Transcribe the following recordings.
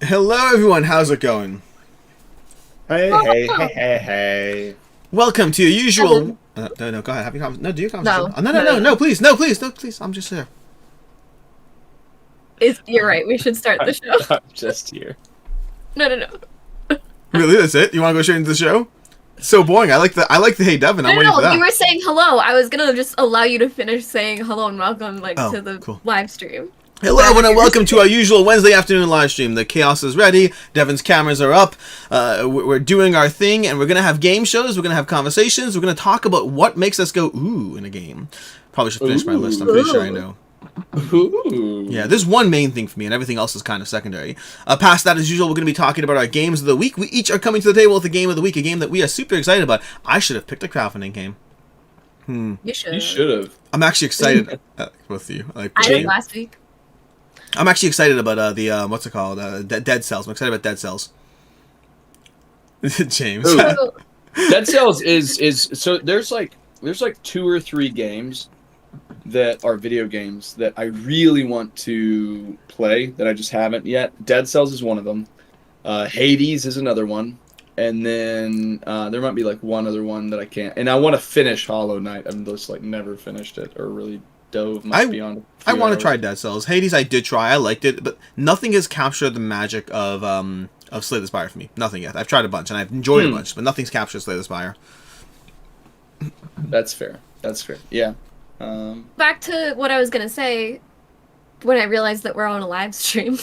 Hello, everyone. How's it going? Hey, hey, hey, hey, hey. Welcome to your usual. Evan. No. Go ahead. Have your conversation. No, do your conversation. No, Oh, no, no, no, no, no, no. no. Please, no, please, no, please. I'm just here. You're right. We should start the show. I'm just here. No, no, no. Really, that's it? You want to go straight into the show? It's so boring. I like the. Hey, Devin. I'm No, waiting no, for no. that. You were saying hello. I was gonna just allow you to finish saying hello and welcome, Oh, to the cool. live stream. Hello, everyone, and welcome to our usual Wednesday afternoon live stream. The chaos is ready. Devin's cameras are up. We're doing our thing, and we're gonna have game shows. We're gonna have conversations. We're gonna talk about what makes us go ooh in a game. Probably should finish my list. I'm pretty sure I know. Ooh. Yeah, there's one main thing for me, and everything else is kind of secondary. Past that, as usual, we're going to be talking about our games of the week. We each are coming to the table with a game of the week, a game that we are super excited about. I should have picked a crowdfunding game. You should. You should have. I'm actually excited with you. I did James. last week. I'm actually excited about the what's it called? Dead Cells. I'm excited about Dead Cells. James. Ooh. So, Dead Cells is so there's like two or three games that are video games that I really want to play that I just haven't yet. Dead Cells is one of them. Hades is another one. And then there might be like one other one that I can't. And I want to finish Hollow Knight. I've just like never finished it or really dove much beyond it. I want to try Dead Cells. Hades, I did try. I liked it, but nothing has captured the magic of Slay the Spire for me. Nothing yet. I've tried a bunch and I've enjoyed a bunch, but nothing's captured Slay the Spire. That's fair. Yeah. back to what I was gonna say when I realized that we're on a live stream.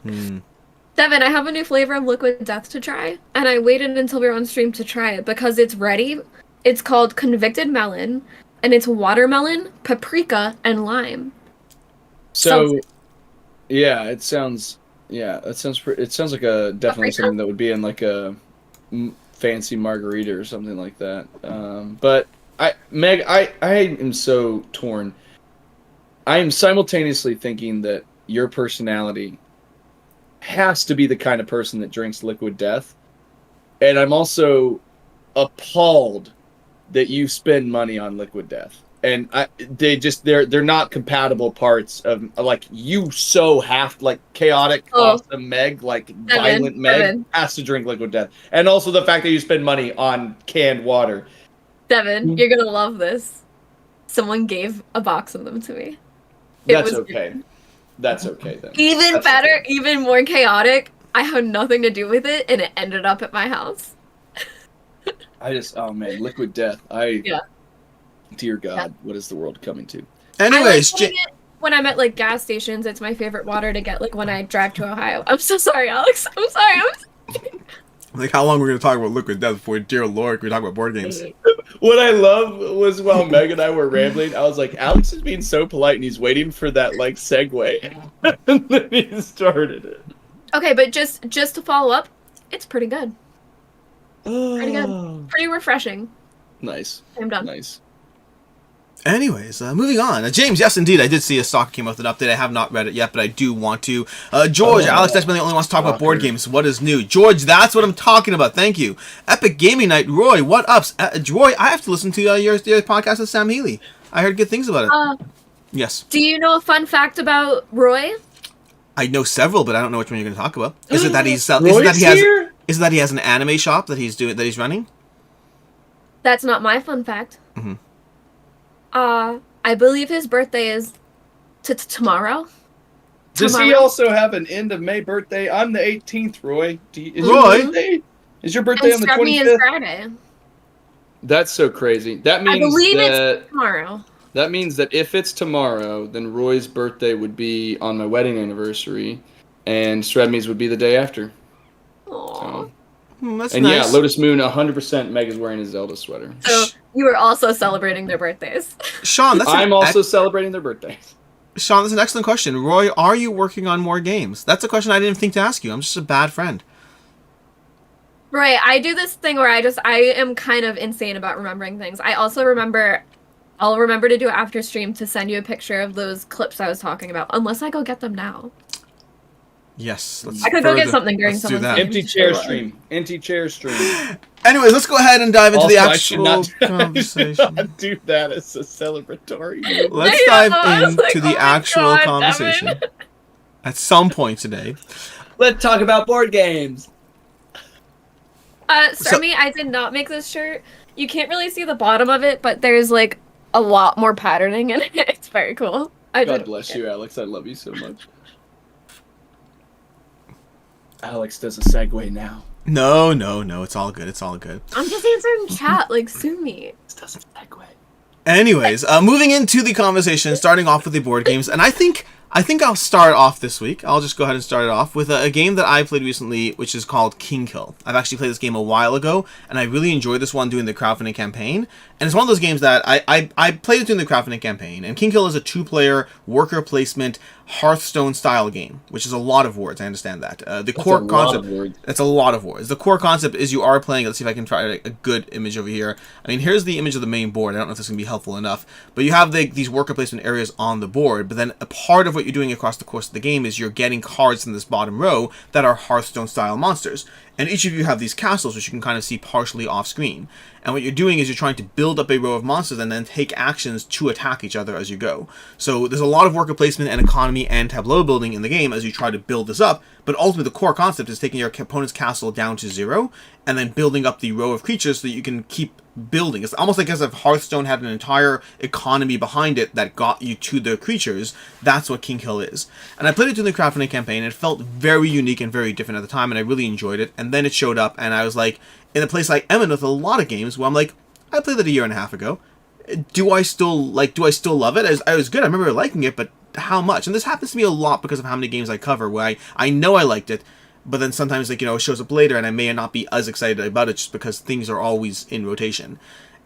Devin, I have a new flavor of Liquid Death to try, and I waited until we were on stream to try it because it's ready. It's called Convicted Melon, and it's watermelon, paprika, and lime. So, yeah, it sounds. Yeah, it sounds like a definitely Paprika? something that would be in like a fancy margarita or something like that. But I am so torn. I am simultaneously thinking that your personality has to be the kind of person that drinks Liquid Death, and I'm also appalled that you spend money on Liquid Death. And they're not compatible parts of, like, you so have like chaotic awesome Meg, like violent Meg Devin. has to drink Liquid Death, and also the fact that you spend money on canned water. Devin, you're gonna love this. Someone gave a box of them to me. That's okay. That's okay then. Even That's better, okay. even more chaotic. I had nothing to do with it, and it ended up at my house. Oh man, Liquid Death. Dear God, what is the world coming to? Anyways, I like it when I'm at like gas stations. It's my favorite water to get like when I drive to Ohio. I'm so sorry, Alex. I'm sorry. like how long we're going to talk about Liquid Death before, dear Lord, we talk about board games? What I love was while Meg and I were rambling, I was like, Alex is being so polite and he's waiting for that like segue. And then he started it. Okay, but just to follow up, it's pretty good. Pretty good. Pretty refreshing. Nice. I'm done. Nice. Anyways, moving on. James, yes, indeed, I did see a stock came out with an update. I have not read it yet, but I do want to. George, Alex Dexman only wants to talk about board games. What is new? George, that's what I'm talking about. Thank you. Epic Gaming Night. Roy, what ups? Roy, I have to listen to your podcast with Sam Healy. I heard good things about it. Yes. Do you know a fun fact about Roy? I know several, but I don't know which one you're going to talk about. Is it that he's Here? Is it that he has an anime shop that he's running? That's not my fun fact. Mm-hmm. I believe his birthday is tomorrow. Does he also have an end of May birthday? I'm the 18th, Roy. Is your birthday on the Scrubby is 25th? Friday. That's so crazy. That means I believe it's tomorrow. That means that if it's tomorrow, then Roy's birthday would be on my wedding anniversary, and Sredmi's would be the day after. Aww. That's And nice. yeah, Lotus Moon, 100% Meg is wearing a Zelda sweater. So you were also celebrating their birthdays. Sean, I'm also celebrating their birthdays. Sean, that's an excellent question. Roy, are you working on more games? That's a question I didn't think to ask you. I'm just a bad friend. Right, I do this thing where I am kind of insane about remembering things. I also I'll remember to do it after stream to send you a picture of those clips I was talking about, unless I go get them now. Yes. I could go get something during let's do someone's that. game. Empty chair stream. Empty chair stream. Anyways, let's go ahead and dive into Also, the I should actual not conversation. do that as a celebratory move. Let's I dive know, I was into like, the oh my actual God, conversation Devin. at some point today. Let's talk about board games. Stormy, I did not make this shirt. You can't really see the bottom of it, but there's like a lot more patterning in it. It's very cool. God bless you, Alex. I love you so much. Alex does a segue now. No, it's all good. It's all good. I'm just answering chat, like, sue me. Alex does a segue. Anyways, moving into the conversation, starting off with the board games, and I think I'll start off this week. I'll just go ahead and start it off with a game that I played recently, which is called King Hill. I've actually played this game a while ago, and I really enjoyed this one doing the crowdfunding campaign. And it's one of those games that I played it during the crowdfunding campaign. And King Hill is a 2-player worker placement Hearthstone style game, which is a lot of words. I understand that. The core concept. It's a lot of words. The core concept is you are playing. Let's see if I can try a good image over here. I mean, here's the image of the main board. I don't know if this is gonna be helpful enough, but you have these worker placement areas on the board. But then a part of what you're doing across the course of the game is you're getting cards in this bottom row that are Hearthstone style monsters. And each of you have these castles, which you can kind of see partially off screen. And what you're doing is you're trying to build up a row of monsters and then take actions to attack each other as you go. So there's a lot of worker placement and economy and tableau building in the game as you try to build this up. But ultimately the core concept is taking your opponent's castle down to 0 and then building up the row of creatures so that you can keep building. It's almost like as if Hearthstone had an entire economy behind it that got you to the creatures. That's what King Hill is. And I played it during the crowdfunding campaign. It felt very unique and very different at the time, and I really enjoyed it. And then it showed up, and I was like, in a place like Emin with a lot of games where I'm like, I played that a year and a half ago. Do I still love it? I was good. I remember liking it, but how much? And this happens to me a lot because of how many games I cover, where I know I liked it, but then sometimes, like, you know, it shows up later and I may not be as excited about it just because things are always in rotation.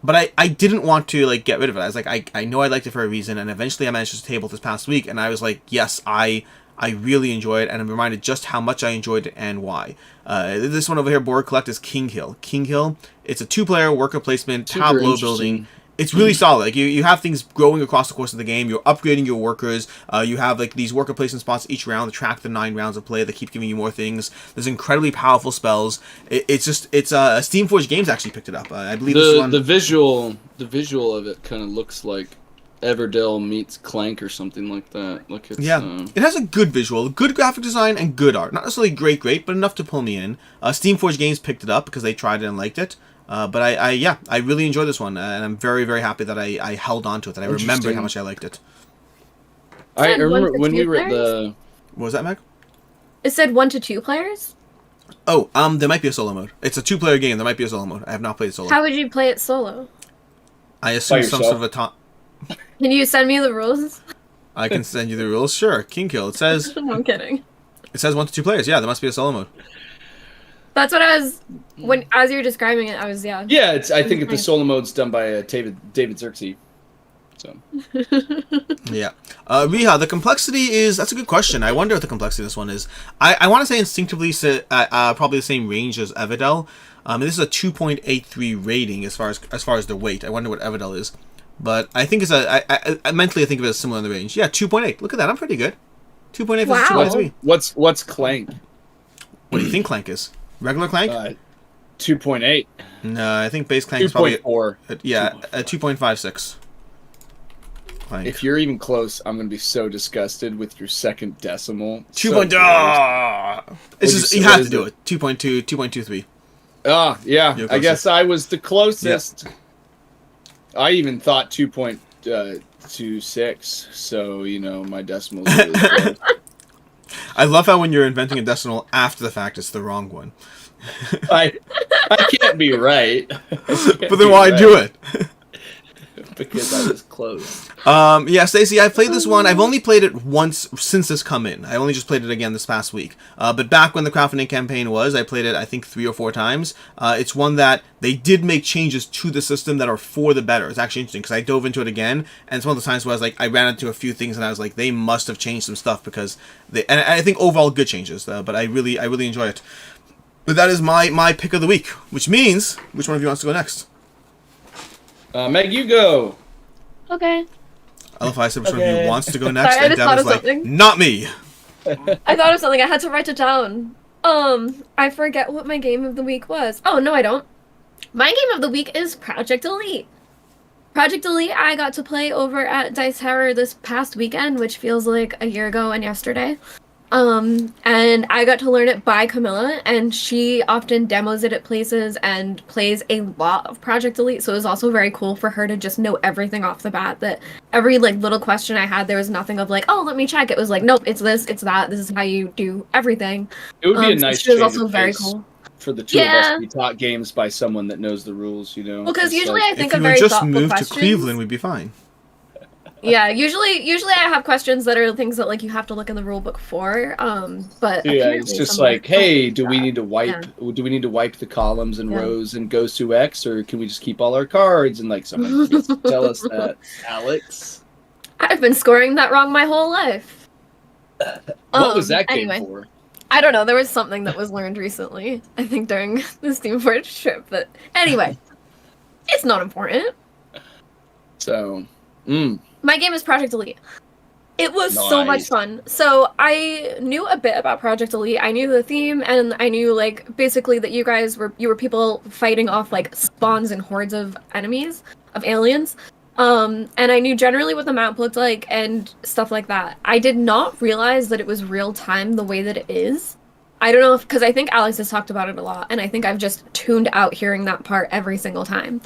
But I didn't want to, like, get rid of it. I was like, I know I liked it for a reason, and eventually I managed to table this past week, and I was like, yes, I really enjoy it, and I'm reminded just how much I enjoyed it and why. This one over here, Board Collect, is King Hill. King Hill, it's a 2-player worker placement, tableau building. It's really solid. Like you have things growing across the course of the game. You're upgrading your workers. You have like these worker placement spots each round to track the 9 rounds of play that keep giving you more things. There's incredibly powerful spells. It's Steamforged Games actually picked it up. I believe this one. The visual of it kind of looks like Everdell meets Clank or something like that. Like it's, it has a good visual, good graphic design, and good art. Not necessarily great, but enough to pull me in. Steamforged Games picked it up because they tried it and liked it. But I really enjoyed this one, and I'm very, very happy that I held on to it, that I remembered how much I liked it. I remember when we were at the... What was that, Meg? It said 1 to 2 players? Oh, there might be a solo mode. It's a 2-player game. There might be a solo mode. I have not played solo. How would you play it solo? I assume some sort of a Can you send me the rules? I can send you the rules. Sure. King Hill. It says... I'm kidding. It says 1 to 2 players. Yeah, there must be a solo mode. That's what I was... As you were describing it, I was, Yeah, I think the solo mode's done by David Xerxes. So. Yeah. Riha, the complexity is... That's a good question. I wonder what the complexity of this one is. I want to say instinctively probably the same range as Everdell. This is a 2.83 rating as far as the weight. I wonder what Everdell is. But I think it's I mentally think of it as similar in the range. Yeah, 2.8. Look at that. I'm pretty good. 2.8 versus 2.3. What's Clank? What do you think Clank is? Regular Clank? 2.8. No, I think base Clank is probably... 2.4. Yeah, 2.56. Clank. If you're even close, I'm going to be so disgusted with your second decimal. 2.2. It's just, you have to do it. 2.2, 2.23. Ah, yeah. I guess I was the closest. Yeah. I even thought 2.26, so, you know, my decimal is really close. I love how when you're inventing a decimal after the fact, it's the wrong one. I can't be right. But then why do it? Because I was close. Yeah, Stacey, I've played this one. I've only played it once since this come in. I only just played it again this past week. But back when the crowdfunding campaign was, I played it, I think, 3 or 4 times. It's one that they did make changes to the system that are for the better. It's actually interesting because I dove into it again, and it's one of the times where I ran into a few things and I was like, they must have changed some stuff because and I think overall good changes, but I really enjoy it. But that is my pick of the week, which means, which one of you wants to go next? Meg, you go. Okay. I love how I said which one of you wants to go next, Sorry, and Deb is like, not me. I thought of something. I had to write it down. I forget what my game of the week was. Oh, no, I don't. My game of the week is Project Elite. Project Elite I got to play over at Dice Tower this past weekend, which feels like a year ago and yesterday. And I got to learn it by Camilla, and she often demos it at places and plays a lot of Project Elite, so it was also very cool for her to just know everything off the bat, that every like little question I had, there was nothing of like, oh, let me check. It was like, nope, it's this, it's that, this is how you do everything. It would be a So nice she was change also of very pace cool. for the two of us Yeah. to be taught games by someone that knows the rules, you know. Well, because It's usually like- I think If of you would very just thoughtful move to questions. Cleveland, we'd be fine. Yeah, usually I have questions that are things that like you have to look in the rule book for. But yeah, it's apparently just some like, don't hey, do do we that. need to wipe? Yeah. Do we need to wipe the columns and Yeah. rows and goes to X, or can we just keep all our cards? And like someone forgets to tell us that, Alex. I've been scoring that wrong my whole life. What was that game anyway. for? I don't know. There was something that was learned recently. I think during the Steamforge trip. But anyway, it's not important. So, My game is Project Elite. It was so much Nice. fun. So I knew a bit about Project Elite. I knew the theme, and I knew like basically that you were people fighting off like spawns and hordes of enemies, of aliens. And I knew generally what the map looked like and stuff like that. I did not realize that it was real time the way that it is. I don't know if, because I think Alex has talked about it a lot, and I think I've just tuned out hearing that part every single time.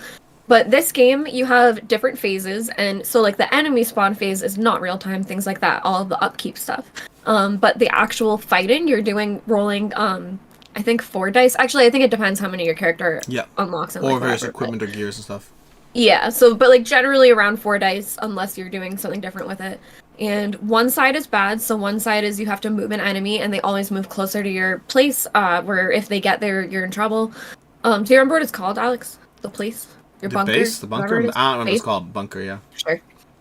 But this game, you have different phases, and so like the enemy spawn phase is not real time, things like that, all of the upkeep stuff. But the actual fighting, you're rolling, I think 4 dice. Actually, I think it depends how many your character Yeah. unlocks and Or like various whatever, but- equipment or gears and stuff. yeah, so but like generally around 4 dice unless you're doing something different with it. And one side is bad, so one side is you have to move an enemy and they always move closer to your place, where if they get there you're in trouble. Do you remember what it's called, Alex? The place? Your The bunker? base? The Whatever bunker? it is? I don't know what it's Base? called. Bunker, yeah. Sure.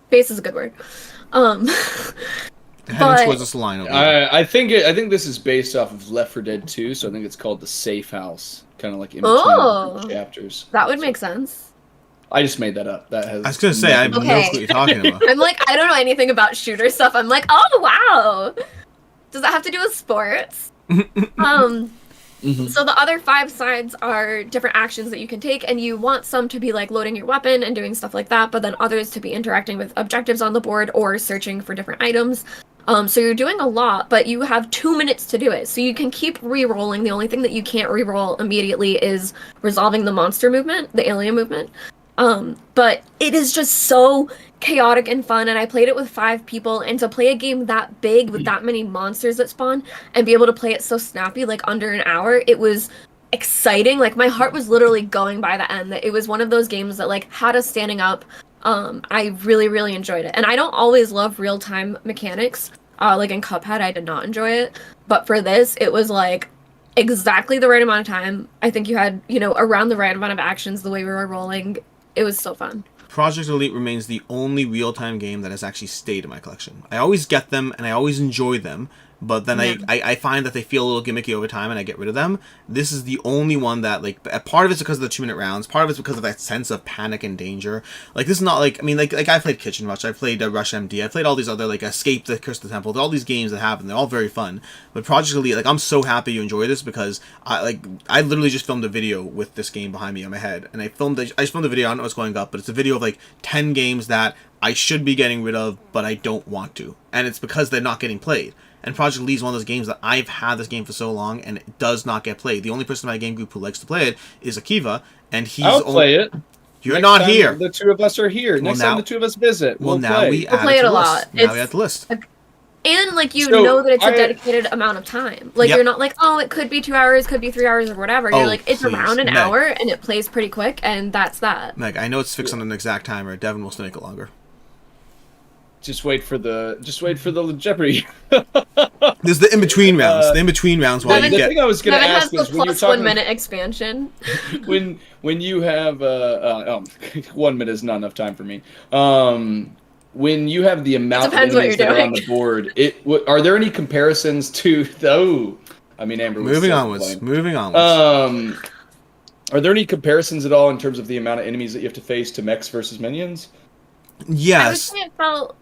Base is a good word. Heading But- towards this line over there. I think this is based off of Left 4 Dead 2, so I think it's called the Safe House, kind of like in between Oh. the chapters. That would make sense. I just made that up. That has. I was gonna say, I have no Okay. clue what you're talking about. I'm like, I don't know anything about shooter stuff. I'm like, oh wow. Does that have to do with sports? Mhm. So the other 5 sides are different actions that you can take, and you want some to be like loading your weapon and doing stuff like that, but then others to be interacting with objectives on the board or searching for different items. So you're doing a lot, but you have 2 minutes to do it. So you can keep re-rolling. The only thing that you can't re-roll immediately is resolving the monster movement, the alien movement. But it is just so chaotic and fun, and I played it with 5 people, and to play a game that big with that many monsters that spawn and be able to play it so snappy, like under an hour, it was exciting. Like my heart was literally going by the end. That it was one of those games that like had us standing up. I really enjoyed it, and I don't always love real-time mechanics. Like in Cuphead, I did not enjoy it, but for this, it was like exactly the right amount of time. I think you had, around the right amount of actions the way we were rolling. It was so fun. Project Elite remains the only real-time game that has actually stayed in my collection. I always get them, and I always enjoy them, but then Yeah. I find that they feel a little gimmicky over time, and I get rid of them. This is the only one that, like, a part of it's because of the 2-minute rounds, part of it's because of that sense of panic and danger. Like, this is not like, I mean, like I played Kitchen Rush, I played Rush MD, I played all these other, like, Escape the Curse of the Temple, all these games that happen, they're all very fun. But Project Elite, like, I'm so happy you enjoy this because I literally just filmed a video with this game behind me on my head, and I just filmed a video, I don't know what's going up, but it's a video of, like, 10 games that I should be getting rid of, but I don't want to. And it's because they're not getting played. And Project Elite is one of those games that I've had this game for so long, and it does not get played. The only person in my game group who likes to play it is Akiva, and he's I'll play it. You're Next not time here. The 2 of us are here. Well, Next now- time the 2 of us visit, Well, we'll now play. we We'll add play it it to a the lot. list. Now we It's- add the list. And like you So, know that it's a I- dedicated amount of time. Like Yep. you're not like, oh, it could be 2 hours, could be 3 hours, or whatever. You're Oh, like, it's please. around an Meg. hour, and it plays pretty quick, and that's that. Meg, I know it's fixed on an exact timer. Devin will still make it longer. Just wait for the Jeopardy. There's the in-between rounds. The in-between rounds while Devin- you the get... thing I was going to Devin has ask the is when you're plus talking 1 minute expansion. when you have 1 minute is not enough time for me. When you have the amount of Depends what enemies you're that are on doing. the board, are there any comparisons to Amber was Moving so onwards. playing. Moving onwards. Are there any comparisons at all in terms of the amount of enemies that you have to face to mechs versus minions? I would Yes. say it felt.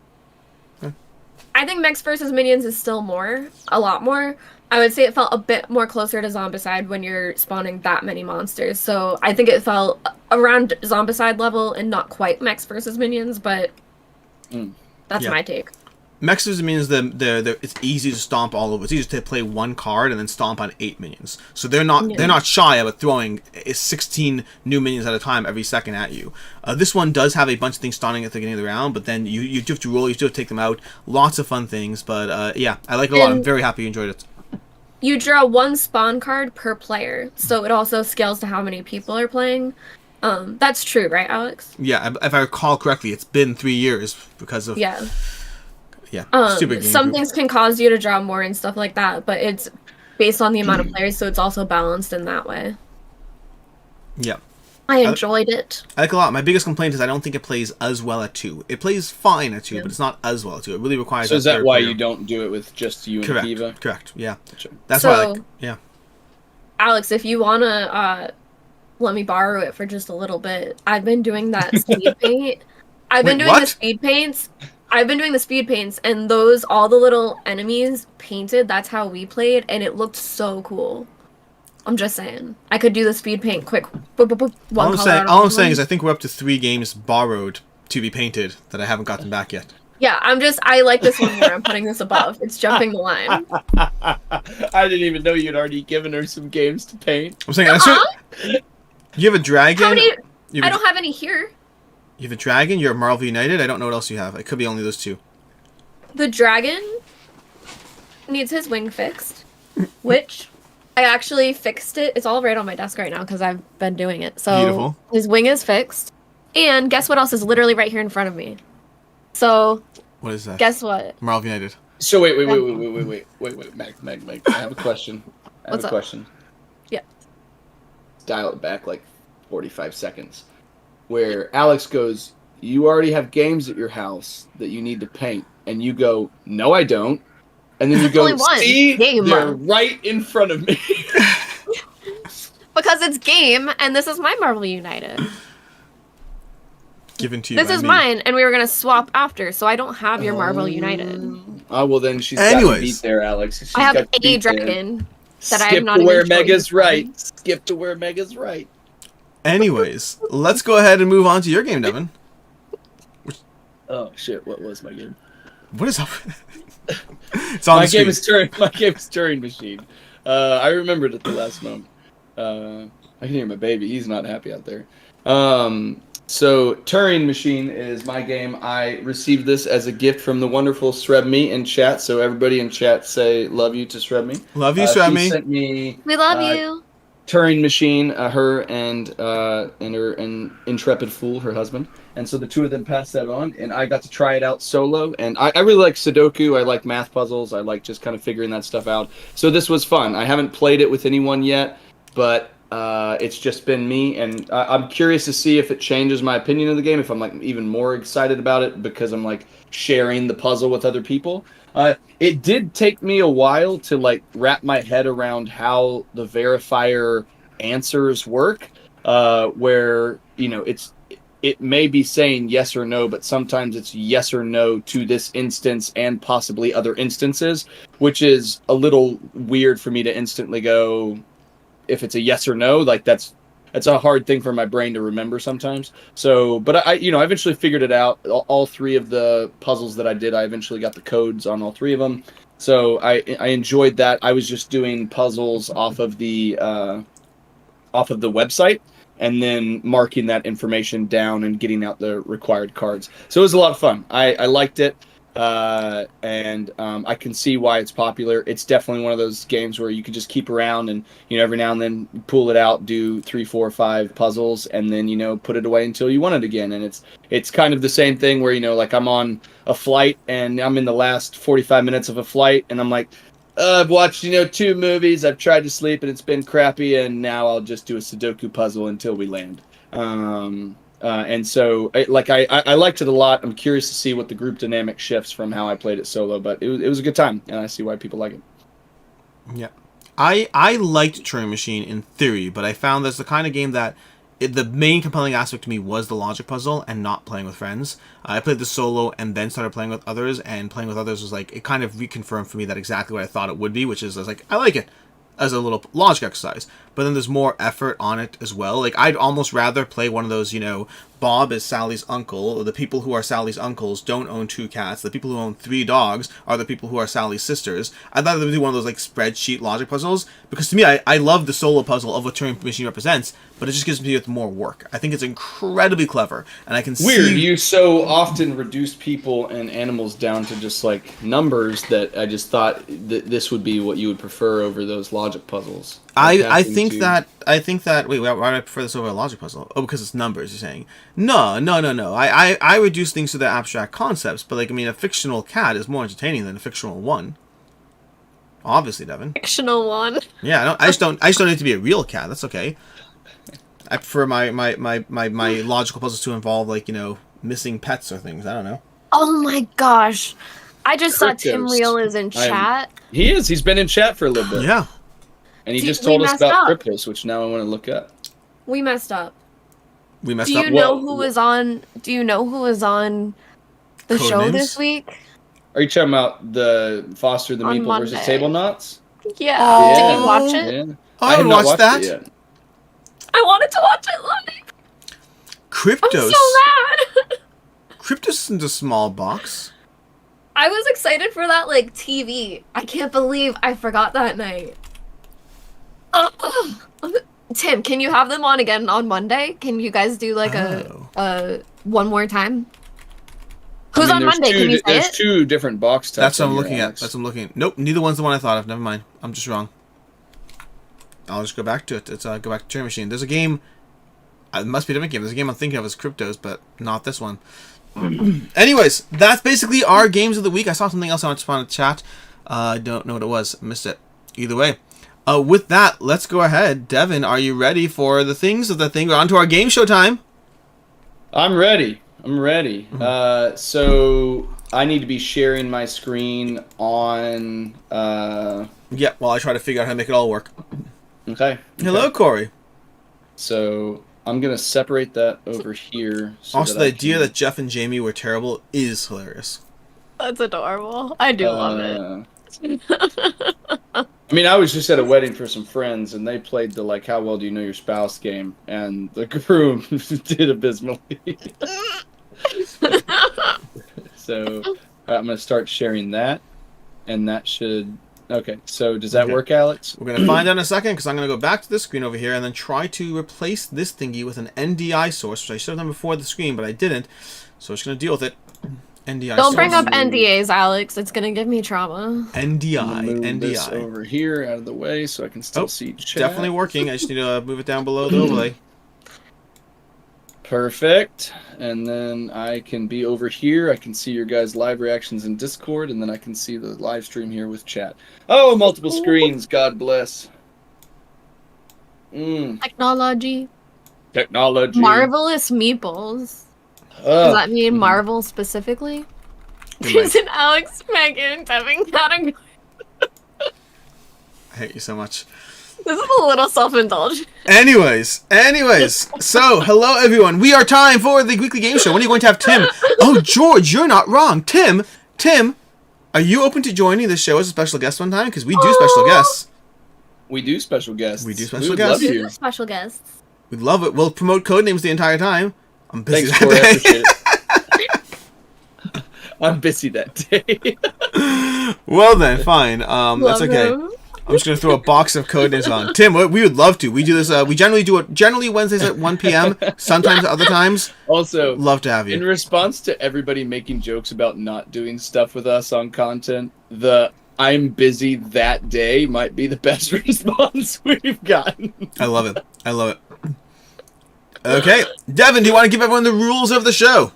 I think Mechs versus Minions is still a lot more. I would say it felt a bit more closer to Zombicide when you're spawning that many monsters. So I think it felt around Zombicide level and not quite Mechs versus Minions, but that's Yeah. my take. Mexes means it's easy to stomp all over. It's easy to play one card and then stomp on 8 minions. So they're not shy about throwing 16 new minions at a time every second at you. This one does have a bunch of things starting at the beginning of the round, but then you do have to roll, you do have to take them out. Lots of fun things, but yeah, I like it a lot. I'm very happy you enjoyed it. You draw one spawn card per player, so it also scales to how many people are playing. That's true, right, Alex? Yeah, if I recall correctly, it's been 3 years because of Yeah. stupid game Some group. things can cause you to draw more and stuff like that, but it's based on the amount of players, so it's also balanced in that way. Yeah. I enjoyed it. I like it a lot. My biggest complaint is I don't think it plays as well at 2. It plays fine at 2, but it's not as well at 2. It really requires. So is that third why player. you don't do it with just you and Correct. Kiva? Correct. Yeah. Gotcha. That's So- why. I like, yeah. Alex, if you wanna let me borrow it for just a little bit, I've been doing that speed paint. I've been Wait, doing the what? speed paints. And all the little enemies painted, that's how we played, and it looked so cool. I'm just saying. I could do the speed paint quick. Boop, boop, boop, one color out of All I'm one. saying is I think we're up to 3 games borrowed to be painted that I haven't gotten back yet. Yeah, I like this one more. I'm putting this above. It's jumping the line. I didn't even know you'd already given her some games to paint. I'm saying, you have a dragon. How many? You I have, don't have any here. you have a dragon. You're Marvel United. I don't know what else you have. It could be only those 2. The dragon needs his wing fixed, which I actually fixed it. It's all right on my desk right now because I've been doing it. So Beautiful. his wing is fixed. And guess what else is literally right here in front of me? So What is that? guess what? Marvel United. So wait, Meg. I have a question. What's up? Yeah. Dial it back like 45 seconds. Where Alex goes, you already have games at your house that you need to paint. And you go, no, I don't. And then you go, Only one see, game. they're right in front of me. Because it's game, and this is my Marvel United. Given to you This by is me. mine, and we were gonna swap after, so I don't have your Marvel United. Oh, well, then she's got to Anyways. beat there, Alex. She's I have got to a beat there. dragon that I Skip have not to where even chosen. Mega's right. Skip to where Mega's right. Anyways, let's go ahead and move on to your game, Devin. Oh shit! What was my game? What is up? It's on My the screen. game is Turing. My game is Turing Machine. I remembered at the last moment. I can hear my baby. He's not happy out there. So Turing Machine is my game. I received this as a gift from the wonderful Srebme in chat. So everybody in chat say love you to Srebme. Love you, She Srebme. sent me We love you. Turing Machine, her and her Intrepid Fool, her husband. And so the two of them passed that on, and I got to try it out solo. And I really like Sudoku. I like math puzzles. I like just kind of figuring that stuff out. So this was fun. I haven't played it with anyone yet, but it's just been me. And I'm curious to see if it changes my opinion of the game, if I'm like even more excited about it because I'm like sharing the puzzle with other people. It did take me a while to like wrap my head around how the verifier answers work, where it may be saying yes or no, but sometimes it's yes or no to this instance and possibly other instances, which is a little weird for me to instantly go, if it's a yes or no, like that's a hard thing for my brain to remember sometimes. So, but I eventually figured it out. All 3 of the puzzles that I did, I eventually got the codes on all 3 of them. So I enjoyed that. I was just doing puzzles off of the website, and then marking that information down and getting out the required cards. So it was a lot of fun. I liked it, and I can see why it's popular. It's definitely one of those games where you can just keep around and, every now and then pull it out, do 3, 4, 5 puzzles, and then, put it away until you want it again. And it's kind of the same thing where, like I'm on a flight and I'm in the last 45 minutes of a flight and I'm like, I've watched, 2 movies. I've tried to sleep and it's been crappy, and now I'll just do a Sudoku puzzle until we land. And so, I liked it a lot. I'm curious to see what the group dynamic shifts from how I played it solo, but it was a good time, and I see why people like it. Yeah. I liked Turing Machine in theory, but I found that's the kind of game that the main compelling aspect to me was the logic puzzle and not playing with friends. I played the solo and then started playing with others, and playing with others was like, it kind of reconfirmed for me that exactly what I thought it would be, which is I was like, I like it. as a little logic exercise. But then there's more effort on it as well. Like, I'd almost rather play one of those, you know, Bob is Sally's uncle. The people who are Sally's uncles don't own 2 cats. The people who own 3 dogs are the people who are Sally's sisters. I'd rather do one of those, like, spreadsheet logic puzzles. Because to me, I love the solo puzzle of what Turing Machine represents, but it just gives me with more work. I think it's incredibly clever. And I can Weird, see... you so often reduce people and animals down to just, like, numbers that I just thought that this would be what you would prefer over those logic puzzles. I think that wait, why do I prefer this over a logic puzzle? Oh, because it's numbers, you're saying. No. I reduce things to their abstract concepts, but like, I mean, a fictional cat is more entertaining than a fictional one. Obviously, Devin. Fictional one. Yeah, I just don't need it to be a real cat. That's okay. I prefer my logical puzzles to involve, like, you know, missing pets or things. I don't know. Oh my gosh. I just saw Cryptos. Tim Real is in chat. He is. He's been in chat for a little bit. Yeah. And he See, just we told us messed about up. Cryptos, which now I want to look up. We messed up. We messed Do up. you know Well, who was on? Do you know who was on the Code show names? this week? Are you talking about the Foster the On Meeple versus Monday. Table Knots? Yeah. Oh. Did you watch it? Yeah. Oh, I have haven't not watched that. it yet. I wanted to watch it live. Cryptos. I'm so mad. Cryptos isn't a small box. I was excited for that like TV. I can't believe I forgot that night. Tim, can you have them on again on Monday? Can you guys do like a one more time? Who's on there's Monday? Can you say There's it? 2 different box types. That's what I'm on here, looking at. Alex. That's what I'm looking at. Nope, neither one's the one I thought of. Never mind. I'm just wrong. I'll just go back to it. It's go back to Turing Machine. There's a game. It must be a different game. There's a game I'm thinking of as Cryptos, but not this one. Anyways, that's basically our games of the week. I saw something else I want to find in the chat. I don't know what it was. Missed it. Either way. With that, let's go ahead. Devin, are you ready for the things of the thing? We're on to our game show time. I'm ready. Mm-hmm. So I need to be sharing my screen on. Yeah, while I try to figure out how to make it all work. Okay. Hello, Corey. So I'm gonna separate that over here. So Also, that the I idea can- that Jeff and Jamie were terrible is hilarious. That's adorable. I do love it. I mean, I was just at a wedding for some friends, and they played the like "How well do you know your spouse" game, and the groom did abysmally. So I'm gonna start sharing that, and that should. Okay, so does that Okay. work, Alex? We're going to find out in a second because I'm going to go back to the screen over here and then try to replace this thingy with an NDI source, which I should have done before the screen, but I didn't. So I'm just going to deal with it. NDI Don't source. bring up NDAs, Alex. It's gonna give me trauma. I'm NDI. gonna move this NDI. over here out of the way so I can still Oh, see chat. Definitely working. I just need to move it down below the overlay. Perfect. And then I can be over here. I can see your guys' live reactions in Discord, and then I can see the live stream here with chat. Oh, multiple screens. God bless. Technology. Technology. Marvelous meeples. Oh, Does that mean Marvel specifically? Good There's an Alex, Megan, Devin category. I hate you so much. This is a little self-indulgent. Anyways, so hello everyone. We are time for the weekly game show. When are you going to have Tim? Oh, George, you're not wrong. Tim, are you open to joining the show as a special guest one time? Because we do special guests. we do special guests. We do special would guests. Love you. Special guests. We'd love it. We'll promote Codenames the entire time. I'm busy Thanks, Corey. I that appreciate it. I'm busy that day. day. Well then, fine. That's Love okay. him. I'm just gonna throw a box of Codenames on. Tim, we would love to. We do this. We generally do it Wednesdays at 1 p.m. Sometimes other times. Also, Love to have in you. response to everybody making jokes about not doing stuff with us on content, the "I'm busy that day" might be the best response we've gotten. I love it. Okay, Devin, do you want to give everyone the rules of the show?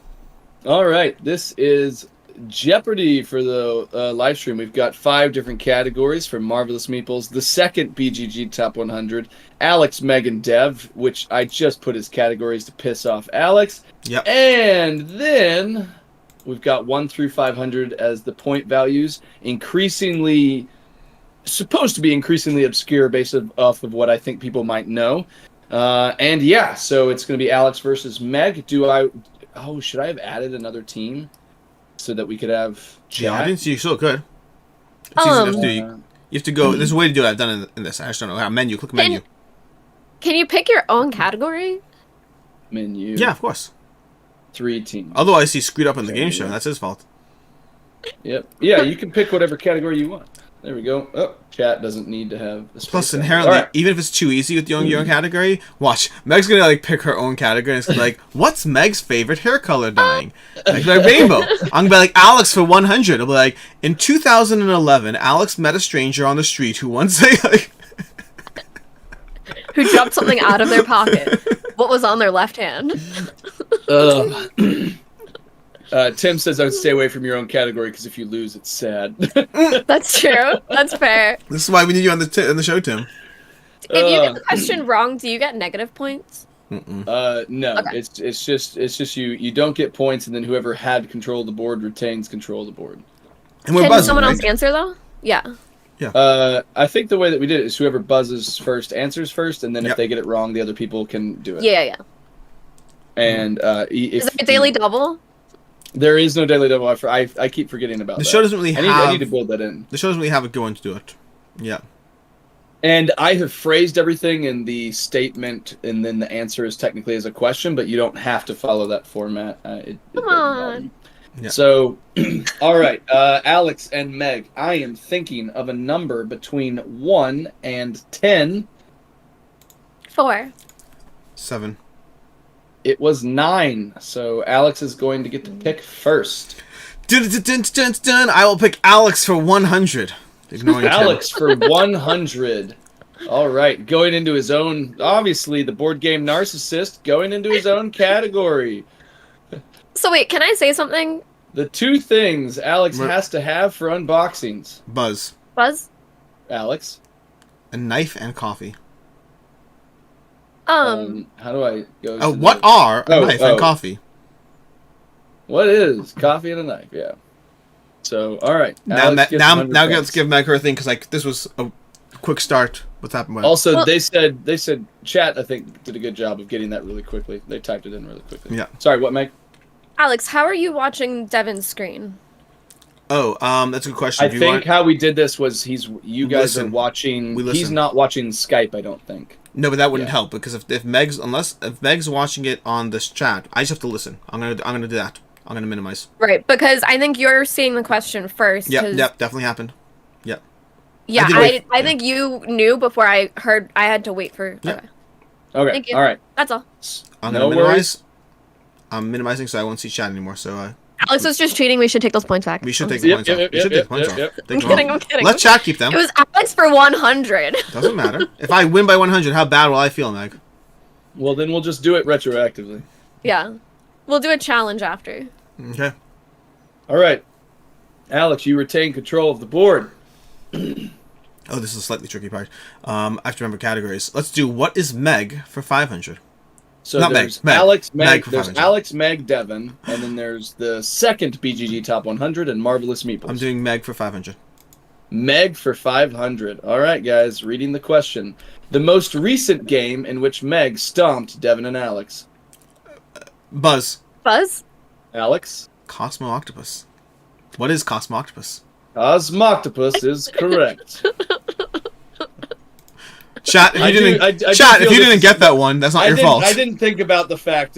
All right, this is Jeopardy for the live stream. We've got 5 different categories for Marvelous Meeples, the second BGG Top 100, Alex, Megan, Dev, which I just put as categories to piss off Alex. Yep. And then we've got 1 through 500 as the point values, supposed to be increasingly obscure based off of what I think people might know. And yeah, so it's going to be Alex versus Meg. Should I have added another team so that we could have Yeah, I chat? didn't see you still could. It's easy enough to do. You have to go. There's a way to do it. I've done it in this. I just don't know how. Menu. Click menu. Can you pick your own category? Menu. Yeah, of course. 3 teams. Otherwise, he's screwed up in the game Yeah. show. That's his fault. Yep. Yeah, you can pick whatever category you want. There we go. Oh, chat doesn't need to have the Plus, space out. inherently, All right. even if it's too easy with your own category, watch. Meg's gonna like pick her own category. And it's gonna be like, what's Meg's favorite hair color dyeing? Like rainbow. I'm gonna be like Alex for 100. I'll be like, in 2011, Alex met a stranger on the street who once like. Who dropped something out of their pocket? What was on their left hand? Tim says I would stay away from your own category because if you lose, it's sad. That's true. That's fair. This is why we need you on the show, Tim. If you get the question wrong, do you get negative points? No, Okay. it's just you don't get points, and then whoever had control of the board retains control of the board. And we're Can buzzing, someone right? else answer though? Yeah. I think the way that we did it is whoever buzzes first answers first, and then Yep. if they get it wrong, the other people can do it. Yeah. And Is it a daily double? There is no daily double. I keep forgetting about The that. show doesn't really I have. need to build that in. The show doesn't really have a going to do it. Yeah. And I have phrased everything in the statement, and then the answer is technically as a question, but you don't have to follow that format. It Come doesn't bother on. me. Yeah. So, all right, Alex and Meg, I am thinking of a number between 1 and 10. 4. 7. It was 9, so Alex is going to get to pick first. Dun, dun, dun, dun, dun. I will pick Alex for 100. Ignoring Tim. Alex for 100. All right, going into his own, obviously the board game narcissist, going into his own category. So wait, can I say something? The 2 things Alex What? has to have for unboxings. Buzz. Buzz? Alex, A knife and coffee. how do I go? to What the- are a Oh, knife oh. and coffee? What is coffee and a knife? Yeah. So, all right. Now, Alex gets 100 let's points. give Meg her thing because like this was a quick start. What's happened with? Also, Well- they said chat, I think, did a good job of getting that really quickly. They typed it in really quickly. Yeah. Sorry, what, Meg? Alex, how are you watching Devin's screen? Oh, that's a good question. I Do you think want- how we did this was you guys Listen. are watching. We He's listen. not watching Skype, I don't think. No, but that wouldn't Yeah. help because if Meg's watching it on this chat, I just have to listen. I'm gonna do that. I'm gonna minimize. Right, because I think you're seeing the question first. Yep, 'cause- yep, definitely happened. Yep. Yeah, did wait. I think you knew before I heard. I had to wait for. Yeah. Okay, Okay, Thank you. all right. that's all. I'm No gonna minimize. worries. I'm minimizing so I won't see chat anymore. So Alex was just cheating. We should take those points back. we should take I'm the points off. We should take the points off. yep. Take I'm them kidding. off. I'm kidding. Let chat keep them. It was Alex for 100. Doesn't matter. If I win by 100, how bad will I feel, Meg? Well, then we'll just do it retroactively. Yeah, we'll do a challenge after. Okay. All right. Alex, you retain control of the board. Oh, this is a slightly tricky part. I have to remember categories. Let's do what is Meg for 500. So Not Meg, there's Meg. Alex, Meg Meg, for there's 500. Alex, Meg, Devin, and then there's the second BGG Top 100 and Marvelous Meeples. I'm doing Meg for 500. Meg for 500. All right, guys, reading the question. The most recent game in which Meg stomped Devin and Alex. Buzz. Buzz. Alex? Cosmo Octopus. What is Cosmo Octopus? Osmoctopus is correct. Chat, if I you do- didn't, I do chat, if feel you this didn't is- get that one, that's not your fault. I didn't think about the fact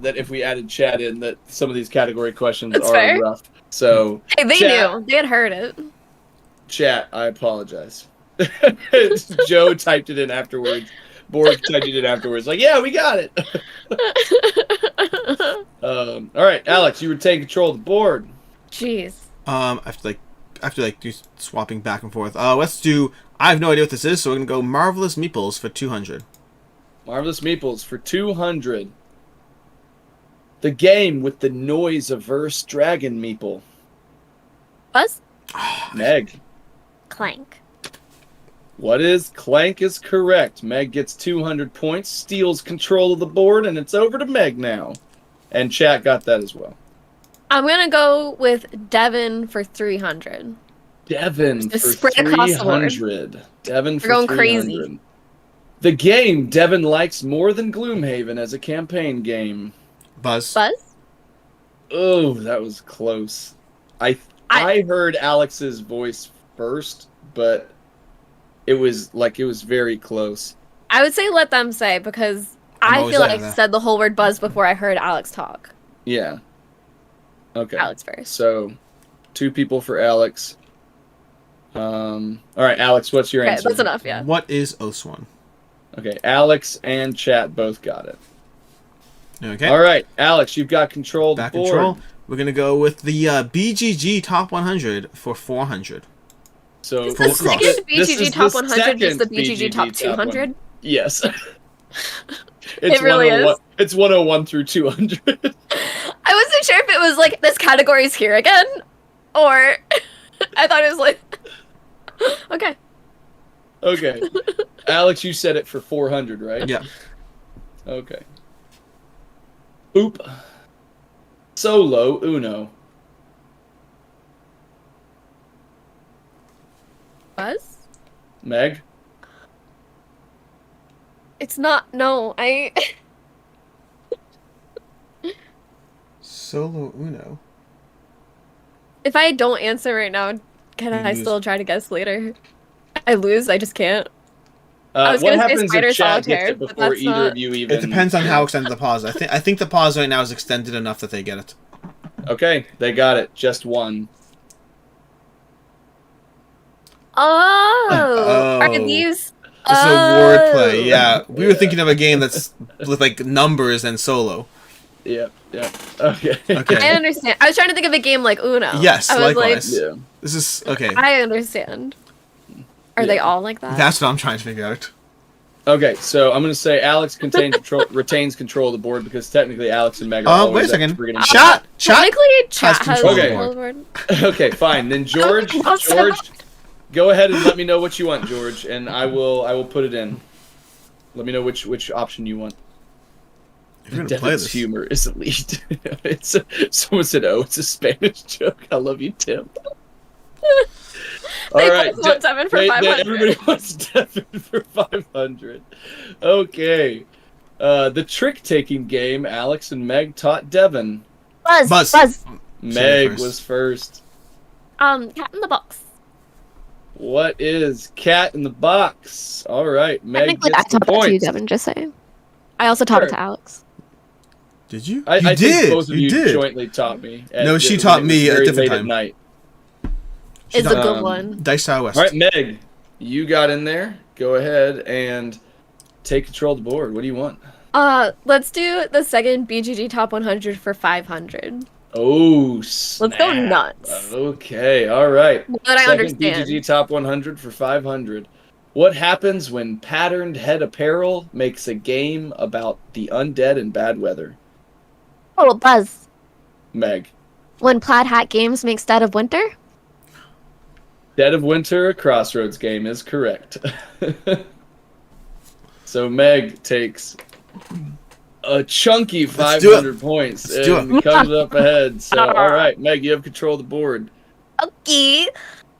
that if we added chat in, that some of these category questions That's are fair. rough. So, Hey, they Chat. knew. They had heard it. chat, I apologize. Joe typed it in afterwards. Borg typed it in afterwards. Like, yeah, we got it. All right, Alex, you retain control of the board. Jeez. I have to do swapping back and forth. Let's do. I have no idea what this is, so we're gonna go Marvelous Meeples for 200. Marvelous Meeples for 200. The game with the noise-averse dragon meeple. Buzz. Meg. Clank. What is Clank is correct. Meg gets 200 points, steals control of the board, and it's over to Meg now. And chat got that as well. I'm gonna go with Devin for 300. Devin Just for spread across the board. 300. Devin for We're going 300. crazy. The game Devin likes more than Gloomhaven as a campaign game. Buzz. Buzz. Oh, that was close. I heard Alex's voice first, but it was very close. I would say let them say, because I'm I always feel saying like I that. said the whole word buzz before I heard Alex talk. Yeah. Okay. Alex first. So, 2 people for Alex. All right, Alex, what's your Okay, answer? that's enough, yeah. What is Oswan? Okay, Alex and chat both got it. Okay. All right, Alex, you've got control of the Back board. control. We're gonna go with the BGG Top 100 for 400. So Full The second cross. This BGG is top the 100 is the second BGG top 200. Yes. It really is. It's 101 through 200. I wasn't sure if it was like this category's here again, or I thought it was like okay. Okay. Alex, you said it for 400, right? Yeah. Okay. Boop. Solo Uno. Buzz? Meg? It's not. No, I. Solo Uno. If I don't answer right now, can You I lose. still try to guess later? I lose. I just can't. I was What gonna say happens Spider if chat Solitaire, gets it but before that's either not- of you even... It depends on how extended the pause. I think the pause right now is extended enough that they get it. Okay, they got it. Just one. Oh, are Oh. these? This is a wordplay. Yeah, we were Yeah. thinking of a game that's with like numbers and solo. Yep, yep. Okay. Okay. I understand. I was trying to think of a game like Uno. Yes, I was likewise. Yeah. This is okay. like, I understand. Are they Yeah. all like that? That's what I'm trying to figure out. Okay, so I'm going to say Alex retains control of the board because technically Alex and Meg are always Wait a at second. the beginning. Chat. Technically, chat has control of the control board. of the board. Okay, fine. Then George, go ahead and let me know what you want, George, and I will put it in. Let me know which option you want. If you're gonna play Devin's this, humor is elite. Someone said, "Oh, it's a Spanish joke." I love you, Tim. All They right, both want Devin for 500. everybody wants Devin for 500. Okay, the trick-taking game. Alex and Meg taught Devin. Buzz. Meg first. was first. Cat in the box. What is Cat in the Box? All right, Meg Technically, I gets the taught that to you, point. Devin. Just saying. I also taught it Sure. to Alex. Did you? I you did. think both of you you did. jointly taught me. No, she when taught it was me a very different late time. At night. She It's a taught- good one. Dice Tower West. All right, Meg, you got in there. Go ahead and take control of the board. What do you want? Let's do the second BGG Top 100 for 500. Oh, Let's go snap. nuts. Okay, all right. But I Second understand. BGG Top 100 for 500. What happens when Patterned Head Apparel makes a game about the undead and bad weather? Oh, Buzz. Meg. When Plaid Hat Games makes Dead of Winter? Dead of Winter, a Crossroads game is correct. So Meg takes a chunky Let's do it. 500 points Let's do and comes up ahead. So all right, Meg, you have control of the board. Okay.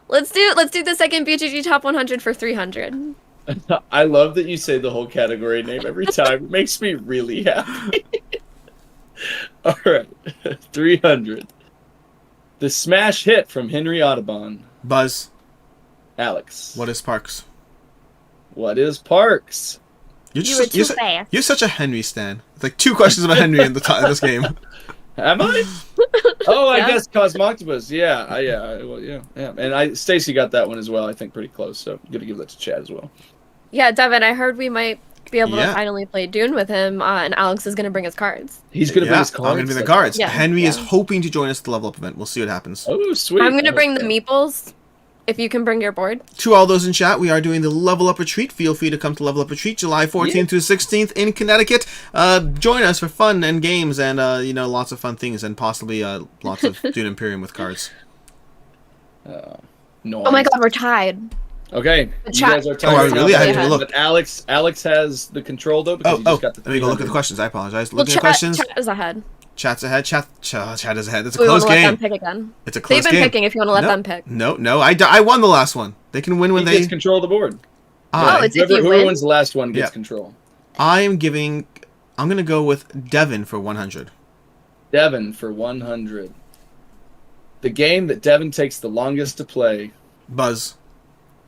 Let's do the second BGG Top 100 for 300. I love that you say the whole category name every time. It makes me really happy. All right, 300. The smash hit from Henry Audubon. Buzz. Alex. What is Parks? What is Parks? You're You were just too fast. you're such a Henry stan. It's like 2 questions about Henry in this game. Am I? Oh, I Yeah. guess Cosmoctopus. Yeah. And Stacy got that one as well. I think pretty close. So I'm gonna give that to Chad as well. Yeah, Devin, I heard we might be able Yeah. to finally play Dune with him, and Alex is going to bring his cards. He's gonna bring his cards. I'm gonna be the guards. Yeah, Henry is yeah. hoping to join us at the level up event. We'll see what happens. Oh, sweet. I'm going to bring the meeples, if you can bring your board. To all those in chat, we are doing the Level Up Retreat. Feel free to come to Level Up Retreat July 14th through 16th in Connecticut. Join us for fun and games and lots of fun things and possibly lots of Dune Imperium with cards. No. Oh my god, we're tied. Okay, The you chat- guys are Oh, tired. really? I haven't now, even looked. But Alex has the control though because he just got the. Let me go look at the 300. questions. I apologize. Well, Looking at questions. chat is ahead. Chat's ahead. Chat is ahead. It's a We want close to let them game. pick again. It's a They've close been game. picking if you want to let No, them pick. No. I won the last one. They can win when He they. gets control of the board. Oh, it's if Whoever, you whoever win. wins the last one gets Yeah. control. I'm gonna go with Devin for 100. Devin for 100. The game that Devin takes the longest to play. Buzz.